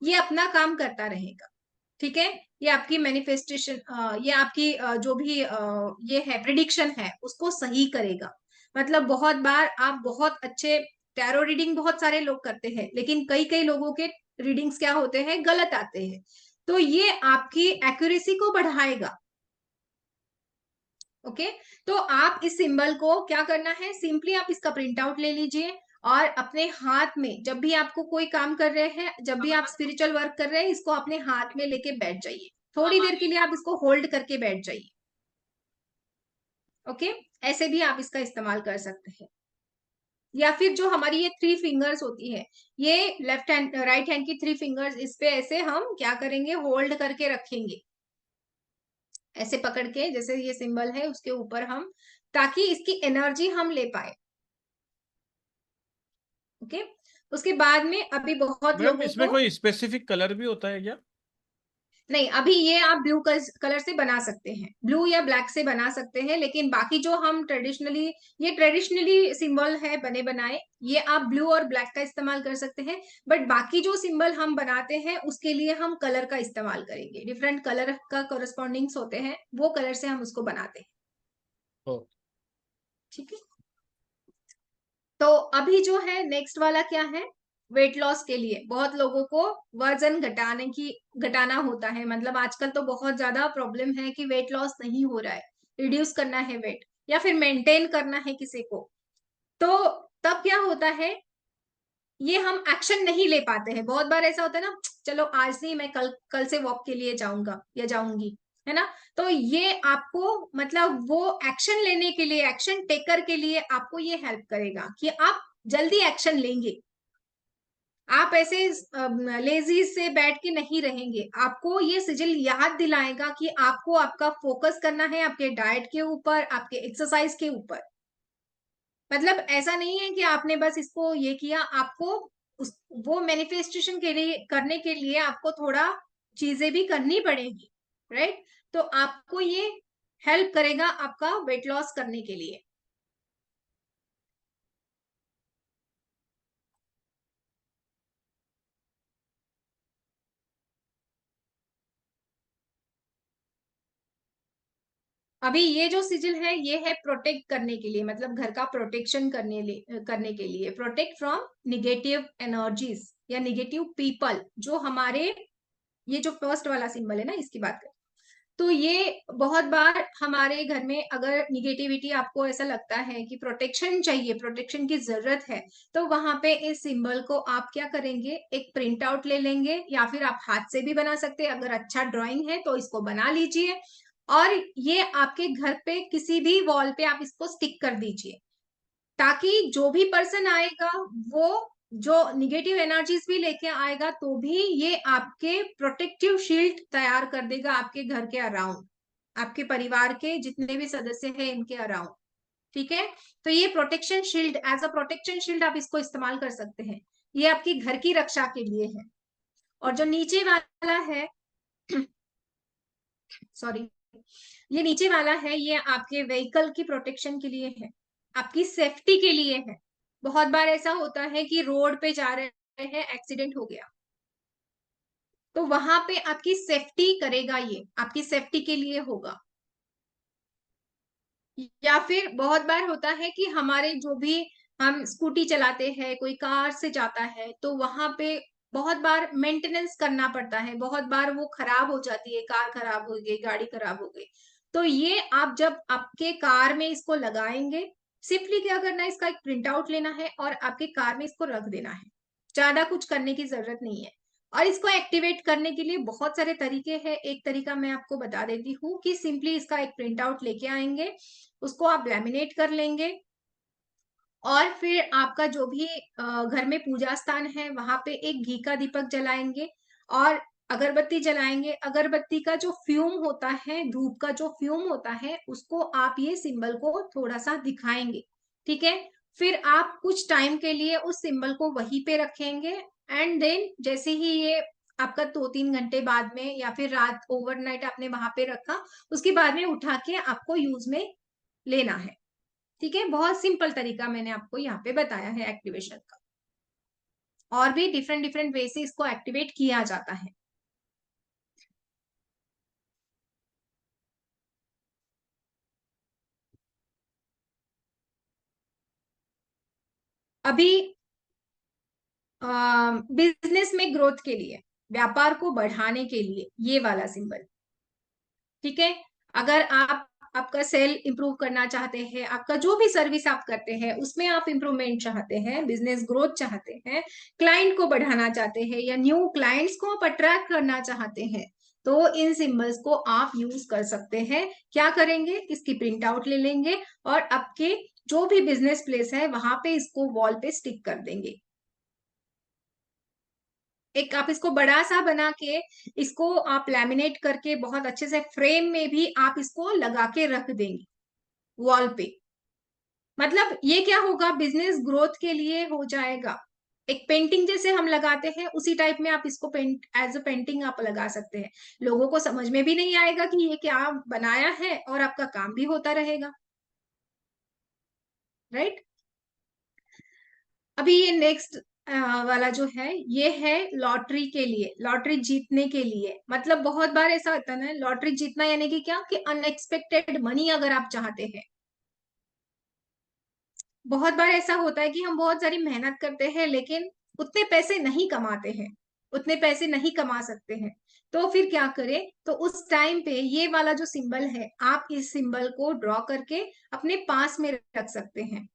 ये अपना काम करता रहेगा, ठीक है। ये आपकी मैनिफेस्टेशन, ये आपकी जो भी ये है प्रिडिक्शन है उसको सही करेगा। मतलब बहुत बार आप बहुत अच्छे टैरो रीडिंग बहुत सारे लोग करते हैं, लेकिन कई कई लोगों के रीडिंग्स क्या होते हैं, गलत आते हैं। तो ये आपकी एक्यूरेसी को बढ़ाएगा। ओके, तो आप इस सिंबल को क्या करना है, सिंपली आप इसका प्रिंट आउट ले लीजिए और अपने हाथ में, जब भी आपको कोई काम कर रहे हैं, जब भी आप स्पिरिचुअल वर्क कर रहे हैं, इसको अपने हाथ में लेके बैठ जाइए। थोड़ी देर के लिए आप इसको होल्ड करके बैठ जाइए। ओके, ऐसे भी आप इसका इस्तेमाल कर सकते हैं। या फिर जो हमारी ये 3 फिंगर्स होती है, ये लेफ्ट हैंड राइट हैंड की 3 फिंगर्स, इस पे ऐसे हम क्या करेंगे, होल्ड करके रखेंगे, ऐसे पकड़ के, जैसे ये सिंबल है उसके ऊपर हम, ताकि इसकी एनर्जी हम ले पाए। ओके, उसके बाद में अभी बहुत मैडम लोगों इसमें को, कोई स्पेसिफिक कलर भी होता है क्या? नहीं, अभी ये आप ब्लू कलर से बना सकते हैं, ब्लू या ब्लैक से बना सकते हैं, लेकिन बाकी जो हम ट्रेडिशनली, ये ट्रेडिशनली सिंबल है बने बनाए, ये आप ब्लू और ब्लैक का इस्तेमाल कर सकते हैं। बट बाकी जो सिंबल हम बनाते हैं उसके लिए हम कलर का इस्तेमाल करेंगे, डिफरेंट कलर का कोरस्पॉन्डिंग्स होते हैं, वो कलर से हम उसको बनाते हैं। ओ। ठीक है, तो अभी जो है नेक्स्ट वाला क्या है, वेट लॉस के लिए बहुत लोगों को वजन घटाना होता है। मतलब आजकल तो बहुत ज्यादा प्रॉब्लम है कि वेट लॉस नहीं हो रहा है, रिड्यूस करना है वेट या फिर मेंटेन करना है किसी को। तो तब क्या होता है, ये हम एक्शन नहीं ले पाते हैं। बहुत बार ऐसा होता है ना, चलो आज नहीं, मैं कल कल से वॉक के लिए जाऊंगा या जाऊंगी, है ना। तो ये आपको, मतलब वो एक्शन लेने के लिए, एक्शन टेकर के लिए आपको ये हेल्प करेगा कि आप जल्दी एक्शन लेंगे। आप ऐसे लेजी से बैठ के नहीं रहेंगे। आपको ये सिजिल याद दिलाएगा कि आपको आपका फोकस करना है आपके डाइट के ऊपर, आपके एक्सरसाइज के ऊपर। मतलब ऐसा नहीं है कि आपने बस इसको ये किया, आपको वो मैनिफेस्टेशन के लिए, करने के लिए आपको थोड़ा चीजें भी करनी पड़ेगी, राइट। तो आपको ये हेल्प करेगा आपका वेट लॉस करने के लिए। अभी ये जो सिजिल है ये है प्रोटेक्ट करने के लिए, मतलब घर का प्रोटेक्शन करने के लिए, प्रोटेक्ट फ्रॉम निगेटिव एनर्जीज या निगेटिव पीपल, जो हमारे, ये जो फर्स्ट वाला सिंबल है ना इसकी बात करें तो ये बहुत बार हमारे घर में अगर निगेटिविटी, आपको ऐसा लगता है कि प्रोटेक्शन चाहिए, प्रोटेक्शन की जरूरत है, तो वहां पे इस सिंबल को आप क्या करेंगे, एक प्रिंट आउट ले लेंगे या फिर आप हाथ से भी बना सकते हैं, अगर अच्छा ड्राइंग है तो इसको बना लीजिए और ये आपके घर पे किसी भी वॉल पे आप इसको स्टिक कर दीजिए, ताकि जो भी पर्सन आएगा वो जो निगेटिव एनर्जीज भी लेके आएगा तो भी ये आपके प्रोटेक्टिव शील्ड तैयार कर देगा आपके घर के अराउंड, आपके परिवार के जितने भी सदस्य हैं इनके अराउंड। ठीक है, तो ये protection shield, as a protection shield आप इसको इस्तेमाल कर सकते हैं, ये आपकी घर की रक्षा के लिए है। और जो नीचे वाला है सॉरी, ये नीचे वाला है ये आपके व्हीकल की प्रोटेक्शन के लिए है, आपकी सेफ्टी के लिए है। बहुत बार ऐसा होता है कि रोड पे जा रहे हैं, एक्सीडेंट हो गया, तो वहां पे आपकी सेफ्टी करेगा, ये आपकी सेफ्टी के लिए होगा। या फिर बहुत बार होता है कि हमारे जो भी हम स्कूटी चलाते हैं, कोई कार से जाता है, तो वहां पे बहुत बार मेंटेनेंस करना पड़ता है, बहुत बार वो खराब हो जाती है, कार खराब हो गई, गाड़ी खराब हो गई, तो ये आप जब आपके कार में इसको लगाएंगे, सिंपली क्या करना है, इसका एक प्रिंट आउट लेना है और आपके कार में इसको रख देना है, ज्यादा कुछ करने की जरूरत नहीं है। और इसको एक्टिवेट करने के लिए बहुत सारे तरीके हैं, एक तरीका मैं आपको बता देती हूँ कि सिंपली इसका एक प्रिंट आउट लेके आएंगे, उसको आप लैमिनेट कर लेंगे और फिर आपका जो भी घर में पूजा स्थान है वहां पे एक घी का दीपक जलाएंगे और अगरबत्ती जलाएंगे। अगरबत्ती का जो फ्यूम होता है, धूप का जो फ्यूम होता है, उसको आप ये सिंबल को थोड़ा सा दिखाएंगे। ठीक है, फिर आप कुछ टाइम के लिए उस सिंबल को वहीं पे रखेंगे एंड देन जैसे ही ये आपका 2-3 घंटे बाद में या फिर रात ओवरनाइट आपने वहां पे रखा, उसके बाद में उठा के आपको यूज में लेना है। ठीक है, बहुत सिंपल तरीका मैंने आपको यहाँ पे बताया है एक्टिवेशन का, और भी डिफरेंट डिफरेंट वे से इसको एक्टिवेट किया जाता है। अभी बिजनेस में ग्रोथ के लिए, व्यापार को बढ़ाने के लिए ये वाला सिंबल। ठीक है, अगर आप आपका सेल इंप्रूव करना चाहते हैं, आपका जो भी सर्विस आप करते हैं उसमें आप इंप्रूवमेंट चाहते हैं, बिजनेस ग्रोथ चाहते हैं, क्लाइंट को बढ़ाना चाहते हैं या न्यू क्लाइंट्स को आप अट्रैक्ट करना चाहते हैं, तो इन सिंबल्स को आप यूज कर सकते हैं। क्या करेंगे, इसकी प्रिंट आउट ले लेंगे और आपके जो भी बिजनेस प्लेस है वहां पे इसको वॉल पे स्टिक कर देंगे। एक आप इसको बड़ा सा बना के इसको आप लैमिनेट करके बहुत अच्छे से फ्रेम में भी आप इसको लगा के रख देंगे वॉल पे। मतलब ये क्या होगा, बिजनेस ग्रोथ के लिए हो जाएगा। एक पेंटिंग जैसे हम लगाते हैं उसी टाइप में आप इसको पेंट, एज अ पेंटिंग आप लगा सकते हैं। लोगों को समझ में भी नहीं आएगा कि ये क्या बनाया है और आपका काम भी होता रहेगा, राइट। अभी ये नेक्स्ट वाला जो है ये है लॉटरी के लिए, लॉटरी जीतने के लिए। मतलब बहुत बार ऐसा होता है ना, लॉटरी जीतना यानी कि क्या, कि अनएक्सपेक्टेड मनी अगर आप चाहते हैं। बहुत बार ऐसा होता है कि हम बहुत सारी मेहनत करते हैं लेकिन उतने पैसे नहीं कमाते हैं, उतने पैसे नहीं कमा सकते हैं, तो फिर क्या करें, तो उस टाइम पे ये वाला जो सिंबल है, आप इस सिंबल को ड्रॉ करके अपने पास में रख सकते हैं।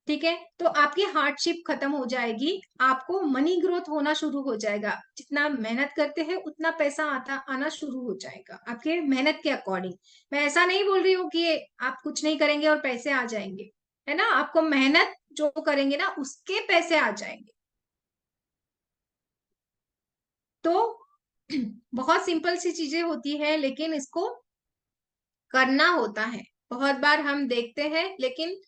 ठीक है, तो आपकी हार्डशिप खत्म हो जाएगी, आपको मनी ग्रोथ होना शुरू हो जाएगा, जितना मेहनत करते हैं उतना पैसा आता आना शुरू हो जाएगा आपके मेहनत के अकॉर्डिंग। मैं ऐसा नहीं बोल रही हूँ कि आप कुछ नहीं करेंगे और पैसे आ जाएंगे, है ना, आपको मेहनत जो करेंगे ना उसके पैसे आ जाएंगे। तो बहुत सिंपल सी चीजें होती है लेकिन इसको करना होता है। बहुत बार हम देखते हैं लेकिन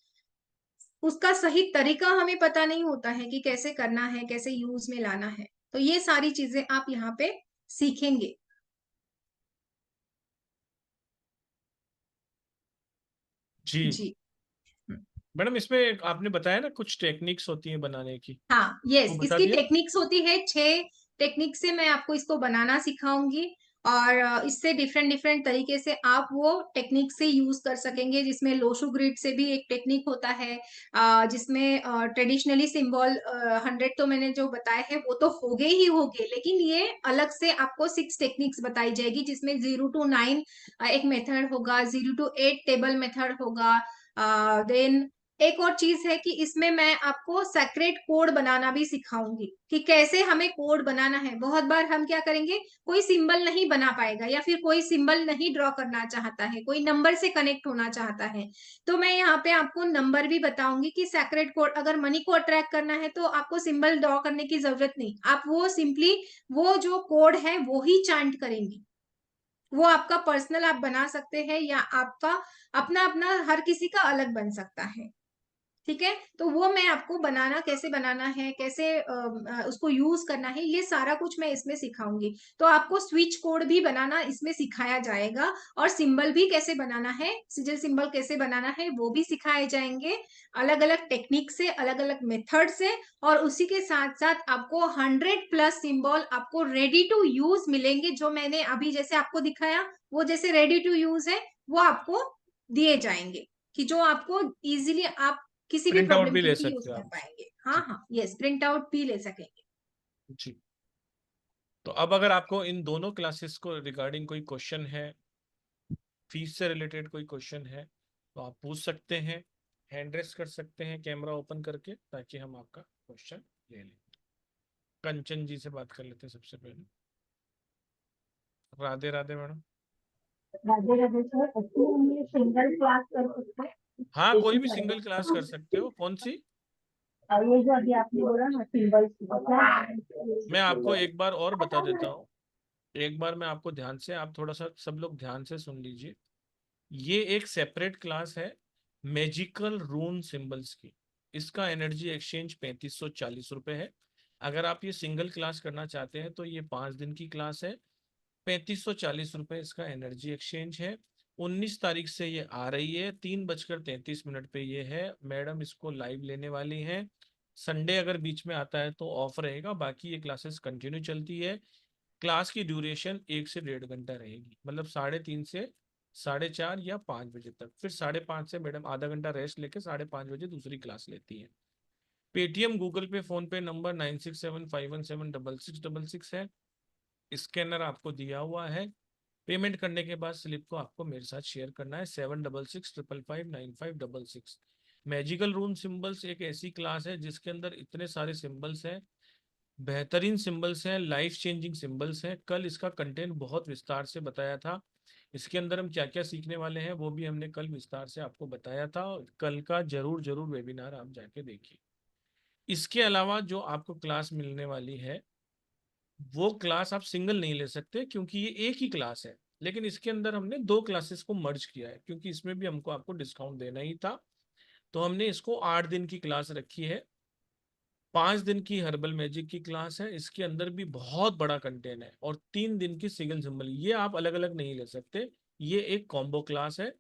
उसका सही तरीका हमें पता नहीं होता है कि कैसे करना है, कैसे यूज में लाना है, तो ये सारी चीजें आप यहाँ पे सीखेंगे। जी जी। मैडम, इसमें आपने बताया ना कुछ टेक्निक्स होती हैं बनाने की, हाँ, वो यस, बता इसकी दिया। टेक्निक्स होती है 6 टेक्निक से मैं आपको इसको बनाना सिखाऊंगी। और इससे डिफरेंट डिफरेंट तरीके से आप वो टेक्निक से यूज कर सकेंगे, जिसमें लोशो ग्रिड से भी एक टेक्निक होता है, जिसमें ट्रेडिशनली सिंबल 100 तो मैंने जो बताए हैं वो तो होगे ही होगे, लेकिन ये अलग से आपको 6 टेक्निक्स बताई जाएगी, जिसमें 0 to 9 एक मेथड होगा, 0 to 8 टेबल मेथड होगा। देन एक और चीज है कि इसमें मैं आपको सेक्रेट कोड बनाना भी सिखाऊंगी कि कैसे हमें कोड बनाना है। बहुत बार हम क्या करेंगे, कोई सिंबल नहीं बना पाएगा या फिर कोई सिंबल नहीं ड्रॉ करना चाहता है, कोई नंबर से कनेक्ट होना चाहता है, तो मैं यहाँ पे आपको नंबर भी बताऊंगी कि सेक्रेट कोड, अगर मनी को अट्रैक्ट करना है तो आपको सिंबल ड्रॉ करने की जरूरत नहीं, आप वो सिंपली वो जो कोड है वो ही चांट करेंगे। वो आपका पर्सनल आप बना सकते हैं, या आपका अपना अपना हर किसी का अलग बन सकता है। ठीक है, तो वो मैं आपको बनाना कैसे बनाना है, कैसे उसको यूज करना है, ये सारा कुछ मैं इसमें सिखाऊंगी। तो आपको स्विच कोड भी बनाना इसमें सिखाया जाएगा, और सिंबल भी कैसे बनाना है, सिजल सिंबल कैसे बनाना है वो भी सिखाए जाएंगे, अलग अलग टेक्निक से, अलग अलग मेथड से। और उसी के साथ साथ आपको 100+ सिंबल आपको रेडी टू यूज मिलेंगे, जो मैंने अभी जैसे आपको दिखाया, वो जैसे रेडी टू यूज है वो आपको दिए जाएंगे, कि जो आपको इजीली आप किसी भी प्रिंट आउट प्रॉब्लम भी के ले लिए यूज सकते हो कर आप। पाएंगे। हाँ जी। हाँ, यस, प्रिंट आउट भी ले सकेंगे। जी। तो अब अगर आपको इन दोनों क्लासेस को रिगार्डिंग कोई क्वेश्चन है, फीस से रिलेटेड कोई क्वेश्चन है, तो आप पूछ सकते हैं, हैंड रेस कर सकते हैं कैमरा ओपन करके, ताकि हम आपका क्वेश्चन ले लें। कंचन जी से बात कर लेते हैं सबसे पहले। Radhe Radhe madam. Radhe Radhe sir, actually हम ये सिंगल क्लास कर सकते हैं। हाँ, कोई भी बेसिक सिंगल क्लास कर सकते हो। कौन सी? और ये जो अभी आपने बोला ना सिंबल, मैं आपको एक बार और बता देता हूँ। एक बार मैं आपको ध्यान से, आप थोड़ा सा सब लोग ध्यान से सुन लीजिए। ये एक सेपरेट क्लास है मैजिकल रून सिंबल्स की। इसका एनर्जी एक्सचेंज 3540 रुपये है। अगर आप ये सिंगल क्लास करना चाहते हैं तो ये 5 दिन की क्लास है। 3540 रुपये इसका एनर्जी एक्सचेंज है। 19 तारीख से ये आ रही है, 3:33 पे ये है। मैडम इसको लाइव लेने वाली हैं। संडे अगर बीच में आता है तो ऑफ रहेगा, बाकी ये क्लासेस कंटिन्यू चलती है। क्लास की ड्यूरेशन 1 से 1.5 घंटा रहेगी, मतलब 3:30 से 4:30 या 5 बजे तक। फिर 5:30 से मैडम आधा घंटा रेस्ट लेके 5:30 बजे दूसरी क्लास लेती है। पेटीएम, गूगल पे, फोन पे नंबर 9675176666 है। स्कैनर आपको दिया हुआ है। पेमेंट करने के बाद स्लिप को आपको मेरे साथ शेयर करना है 7665559566। मैजिकल रून सिंबल्स एक ऐसी क्लास है जिसके अंदर इतने सारे सिंबल्स हैं, बेहतरीन सिंबल्स हैं, लाइफ चेंजिंग सिंबल्स हैं। कल इसका कंटेंट बहुत विस्तार से बताया था। इसके अंदर हम क्या क्या सीखने वाले हैं वो भी हमने कल विस्तार से आपको बताया था। कल का जरूर जरूर वेबिनार आप जाके देखिए। इसके अलावा जो आपको क्लास मिलने वाली है, वो क्लास आप सिंगल नहीं ले सकते, क्योंकि ये एक ही क्लास है। लेकिन इसके अंदर हमने 2 क्लासेस को मर्ज किया है, क्योंकि इसमें भी हमको आपको डिस्काउंट देना ही था। तो हमने इसको 8 दिन की क्लास रखी है। 5 दिन की हर्बल मैजिक की क्लास है, इसके अंदर भी बहुत बड़ा कंटेंट है। और 3 दिन की सिंगल सिंबल, ये आप अलग अलग नहीं ले सकते, ये एक कॉम्बो क्लास है।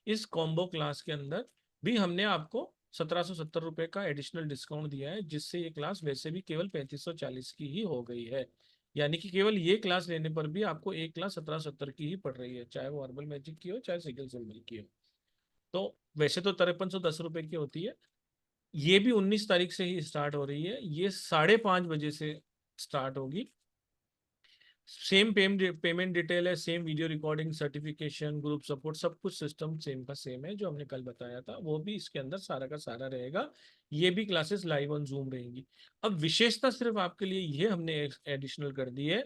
इस कॉम्बो क्लास के अंदर भी हमने आपको 1770 रुपये का एडिशनल डिस्काउंट दिया है, जिससे ये क्लास वैसे भी केवल 3540 की ही हो गई है। यानी कि केवल ये क्लास लेने पर भी आपको एक क्लास 1770 की ही पड़ रही है, चाहे वो हर्बल मैजिक की हो चाहे सिंगल सिंबल की हो। तो वैसे तो 5310 रुपये की होती है। ये भी 19 तारीख से ही स्टार्ट हो रही है, ये 5:30 बजे से स्टार्ट होगी। सेम पेमेंट डिटेल है, same video recording, certification, group support, सब कुछ सिस्टम सेम का सेम है जो हमने कल बताया था, वो भी इसके अंदर सारा का सारा रहेगा। ये भी क्लासेस लाइव ऑन जूम रहेंगी। अब विशेषता सिर्फ आपके लिए ये हमने एडिशनल कर दी है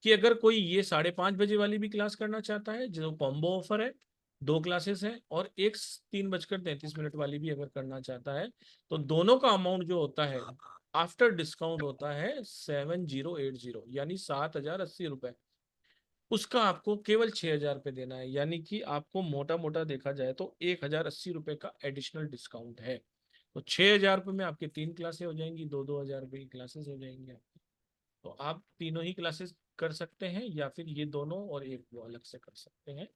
कि अगर कोई ये 5:30 बजे वाली भी क्लास करना चाहता है, जो कॉम्बो ऑफर है, 2 क्लासेस हैं, और एक 3:33 वाली भी अगर करना चाहता है, तो दोनों का अमाउंट जो होता है आफ्टर डिस्काउंट होता है 7080, यानी 7080 रुपए। उसका आपको केवल 6000 रुपये देना है, यानी कि आपको मोटा मोटा देखा जाए तो 1080 रुपये का एडिशनल डिस्काउंट है। तो 6000 रुपये में आपकी 3 क्लासें हो जाएंगी, 2-2 हजार रुपये की क्लासेस हो जाएंगी आपकी। तो आप तीनों ही क्लासेस कर सकते हैं, या फिर ये दोनों और एक वो अलग से कर सकते हैं।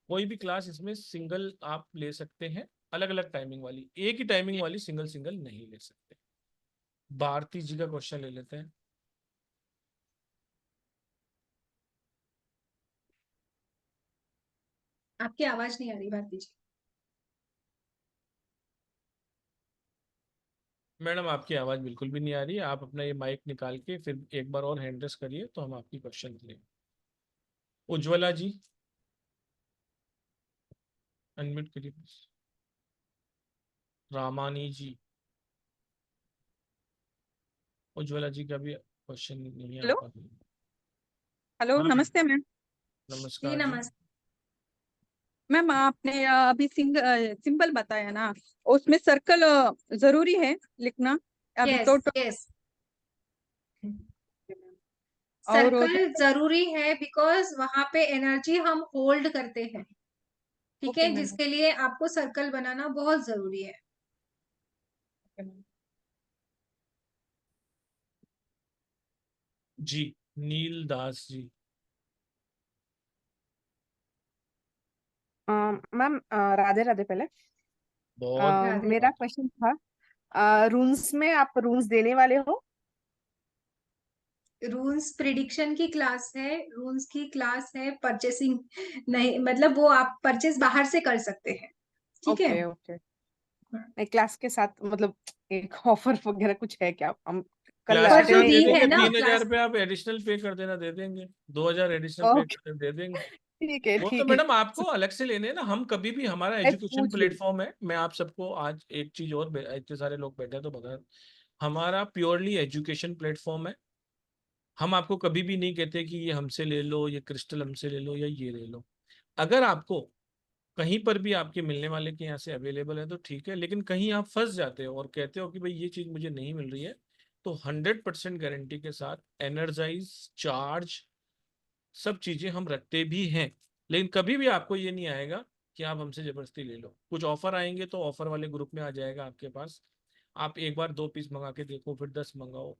कोई भी क्लास इसमें सिंगल आप ले सकते हैं, अलग अलग टाइमिंग वाली, एक ही टाइमिंग वाली सिंगल सिंगल नहीं ले सकते। भारती जी का क्वेश्चन ले लेते हैं। आपकी आवाज नहीं आ रही भारती जी। मैडम आपकी आवाज बिल्कुल भी नहीं आ रही है। आप अपना ये माइक निकाल के फिर एक बार और हैंड रेस करिए तो हम आपकी क्वेश्चन लें। उज्ज्वला जी अनम्यूट करिए प्लीज। रामानी जी, उज्ज्वला जी का भी क्वेश्चन नहीं आ हेलो पा रही। हेलो, हाँ मैम, नमस्ते मैम। जी नमस्कार जी। नमस्ते। मैम आपने अभी सिंपल बताया ना, उसमें सर्कल जरूरी है लिखना अभी यस तो। यस, और सर्कल जरूरी है बिकॉज वहां पे एनर्जी हम होल्ड करते हैं, ठीक ओके है, मैम। जिसके लिए आपको सर्कल बनाना बहुत जरूरी है। जी नील दास जी। मैम राधे राधे। पहले बहुत राधे। मेरा धन्यवाद। क्वेश्चन था, रून्स में आप रून्स देने वाले हो? रूल्स प्रिडिक्शन की क्लास है, रूल्स की क्लास है, परचेसिंग नहीं, मतलब वो आप परचेस बाहर से कर सकते हैं, ठीक है। Okay okay. नहीं, क्लास के साथ मतलब एक ऑफर वगैरह कुछ है क्या? हम कल क्लास के पर जो साथ अटेंड दे दी नहीं देंगे है किए ना थे। 3,000 क्लास। रुपये, आप एडिशनल पे कर देना, दे देंगे 2,000 एडिशनल पे ओके, कर देना, दे देंगे। ठीक है वो तो ठीक है। मैडम आपको अलग से लेने हैं ना। हम कभी भी, हमारा मैं एजुकेशन पूछ रही हूँ। प्लेटफॉर्म है। मैं आप सबको आज एक चीज और, इतने सारे लोग बैठे हैं तो बता, हमारा प्योरली एजुकेशन प्लेटफॉर्म है। हम आपको कभी भी नहीं कहते कि ये हमसे ले लो, ये क्रिस्टल हमसे ले लो, या ये ले लो। अगर आपको कहीं पर भी आपके मिलने वाले के यहाँ से अवेलेबल है तो ठीक है, लेकिन कहीं आप फंस जाते हो और कहते हो कि भाई ये चीज मुझे नहीं मिल रही है, तो 100% गारंटी के साथ एनर्जाइज, चार्ज, सब चीजें हम रखते भी हैं। लेकिन कभी भी आपको ये नहीं आएगा कि आप हमसे जबरदस्ती ले लो। कुछ ऑफर आएंगे तो ऑफर वाले ग्रुप में आ जाएगा आपके पास। आप एक बार 2 पीस मंगा के देखो, फिर 10 मंगाओ।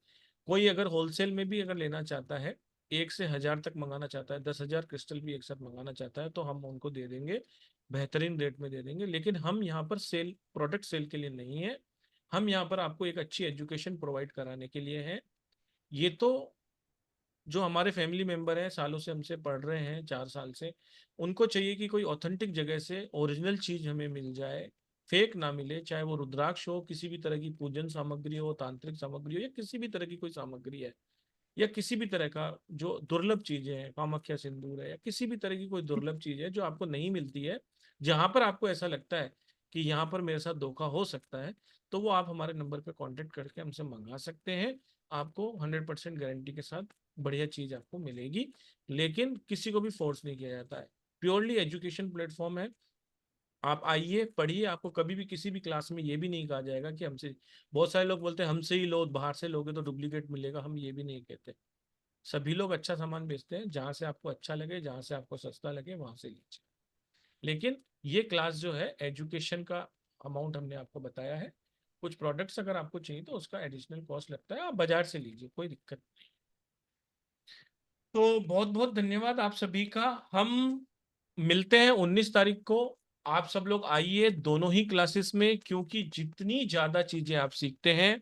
कोई अगर होलसेल में भी अगर लेना चाहता है, 1 से 1,000 तक मंगाना चाहता है, 10,000 क्रिस्टल भी एक साथ मंगाना चाहता है, तो हम उनको दे देंगे, बेहतरीन रेट में दे देंगे। लेकिन हम यहाँ पर सेल, प्रोडक्ट सेल के लिए नहीं है। हम यहाँ पर आपको एक अच्छी एजुकेशन प्रोवाइड कराने के लिए है। ये तो जो हमारे फैमिली मेंबर हैं, सालों से हमसे पढ़ रहे हैं, 4 साल से, उनको चाहिए कि कोई ऑथेंटिक जगह से ओरिजिनल चीज हमें मिल जाए, फेक ना मिले। चाहे वो रुद्राक्ष हो, किसी भी तरह की पूजन सामग्री हो, तांत्रिक सामग्री हो, या किसी भी तरह की कोई सामग्री है, या किसी भी तरह का जो दुर्लभ चीजें हैं, कामाख्या सिंदूर है, या किसी भी तरह की कोई दुर्लभ चीज है जो आपको नहीं मिलती है, जहां पर आपको ऐसा लगता है कि यहाँ पर मेरे साथ धोखा हो सकता है, तो वो आप हमारे नंबर पे कांटेक्ट करके हमसे मंगा सकते हैं। आपको 100% गारंटी के साथ बढ़िया चीज आपको मिलेगी। लेकिन किसी को भी फोर्स नहीं किया जाता है। प्योरली एजुकेशन प्लेटफॉर्म है। आप आइए, पढ़िए। आपको कभी भी किसी भी क्लास में ये भी नहीं कहा जाएगा कि हमसे, बहुत सारे लोग बोलते हैं हमसे ही लो, बाहर से लोगे तो डुप्लीकेट मिलेगा। हम ये भी नहीं कहते। सभी लोग अच्छा सामान बेचते हैं, जहां से आपको अच्छा लगे, जहां से आपको सस्ता लगे, वहां से लीजिए। लेकिन ये क्लास जो है, एजुकेशन का अमाउंट हमने आपको बताया है। कुछ प्रोडक्ट्स अगर आपको चाहिए तो उसका एडिशनल कॉस्ट लगता है, आप बाजार से लीजिए, कोई दिक्कत नहीं। तो बहुत बहुत धन्यवाद आप सभी का। हम मिलते हैं 19 तारीख को। आप सब लोग आइए दोनों ही क्लासेस में, क्योंकि जितनी ज्यादा चीजें आप सीखते हैं,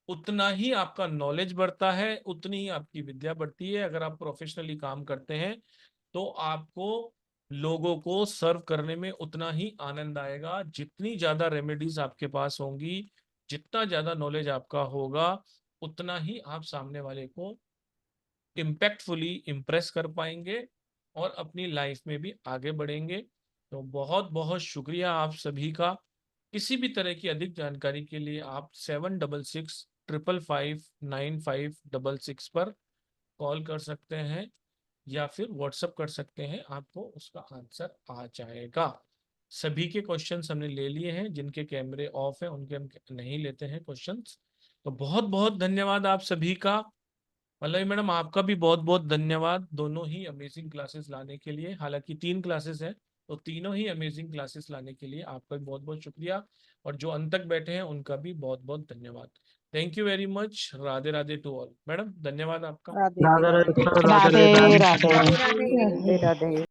उतना ही आपका नॉलेज बढ़ता है, उतनी ही आपकी विद्या बढ़ती है। अगर आप प्रोफेशनली काम करते हैं तो आपको लोगों को सर्व करने में उतना ही आनंद आएगा। जितनी ज्यादा रेमेडीज आपके पास होंगी, जितना ज्यादा नॉलेज आपका होगा, उतना ही आप सामने वाले को इम्पैक्टफुली इम्प्रेस कर पाएंगे और अपनी लाइफ में भी आगे बढ़ेंगे। तो बहुत बहुत शुक्रिया आप सभी का। किसी भी तरह की अधिक जानकारी के लिए आप 7665559566 पर कॉल कर सकते हैं, या फिर व्हाट्सअप कर सकते हैं। आपको उसका आंसर आ जाएगा। सभी के क्वेश्चंस हमने ले लिए हैं। जिनके कैमरे ऑफ है उनके हम नहीं लेते हैं क्वेश्चंस। तो बहुत बहुत धन्यवाद आप सभी का। पल्लवी मैडम आपका भी बहुत बहुत धन्यवाद, दोनों ही अमेजिंग क्लासेस लाने के लिए। हालांकि 3 क्लासेस हैं, तो तीनों ही अमेजिंग क्लासेस लाने के लिए आपका भी बहुत बहुत शुक्रिया। और जो अंत तक बैठे हैं उनका भी बहुत बहुत धन्यवाद। Thank you very much. Radhe Radhe to all. Madam धन्यवाद आपका। राधे राधे राधे राधे, राधे राधे। राधे राधे। राधे राधे।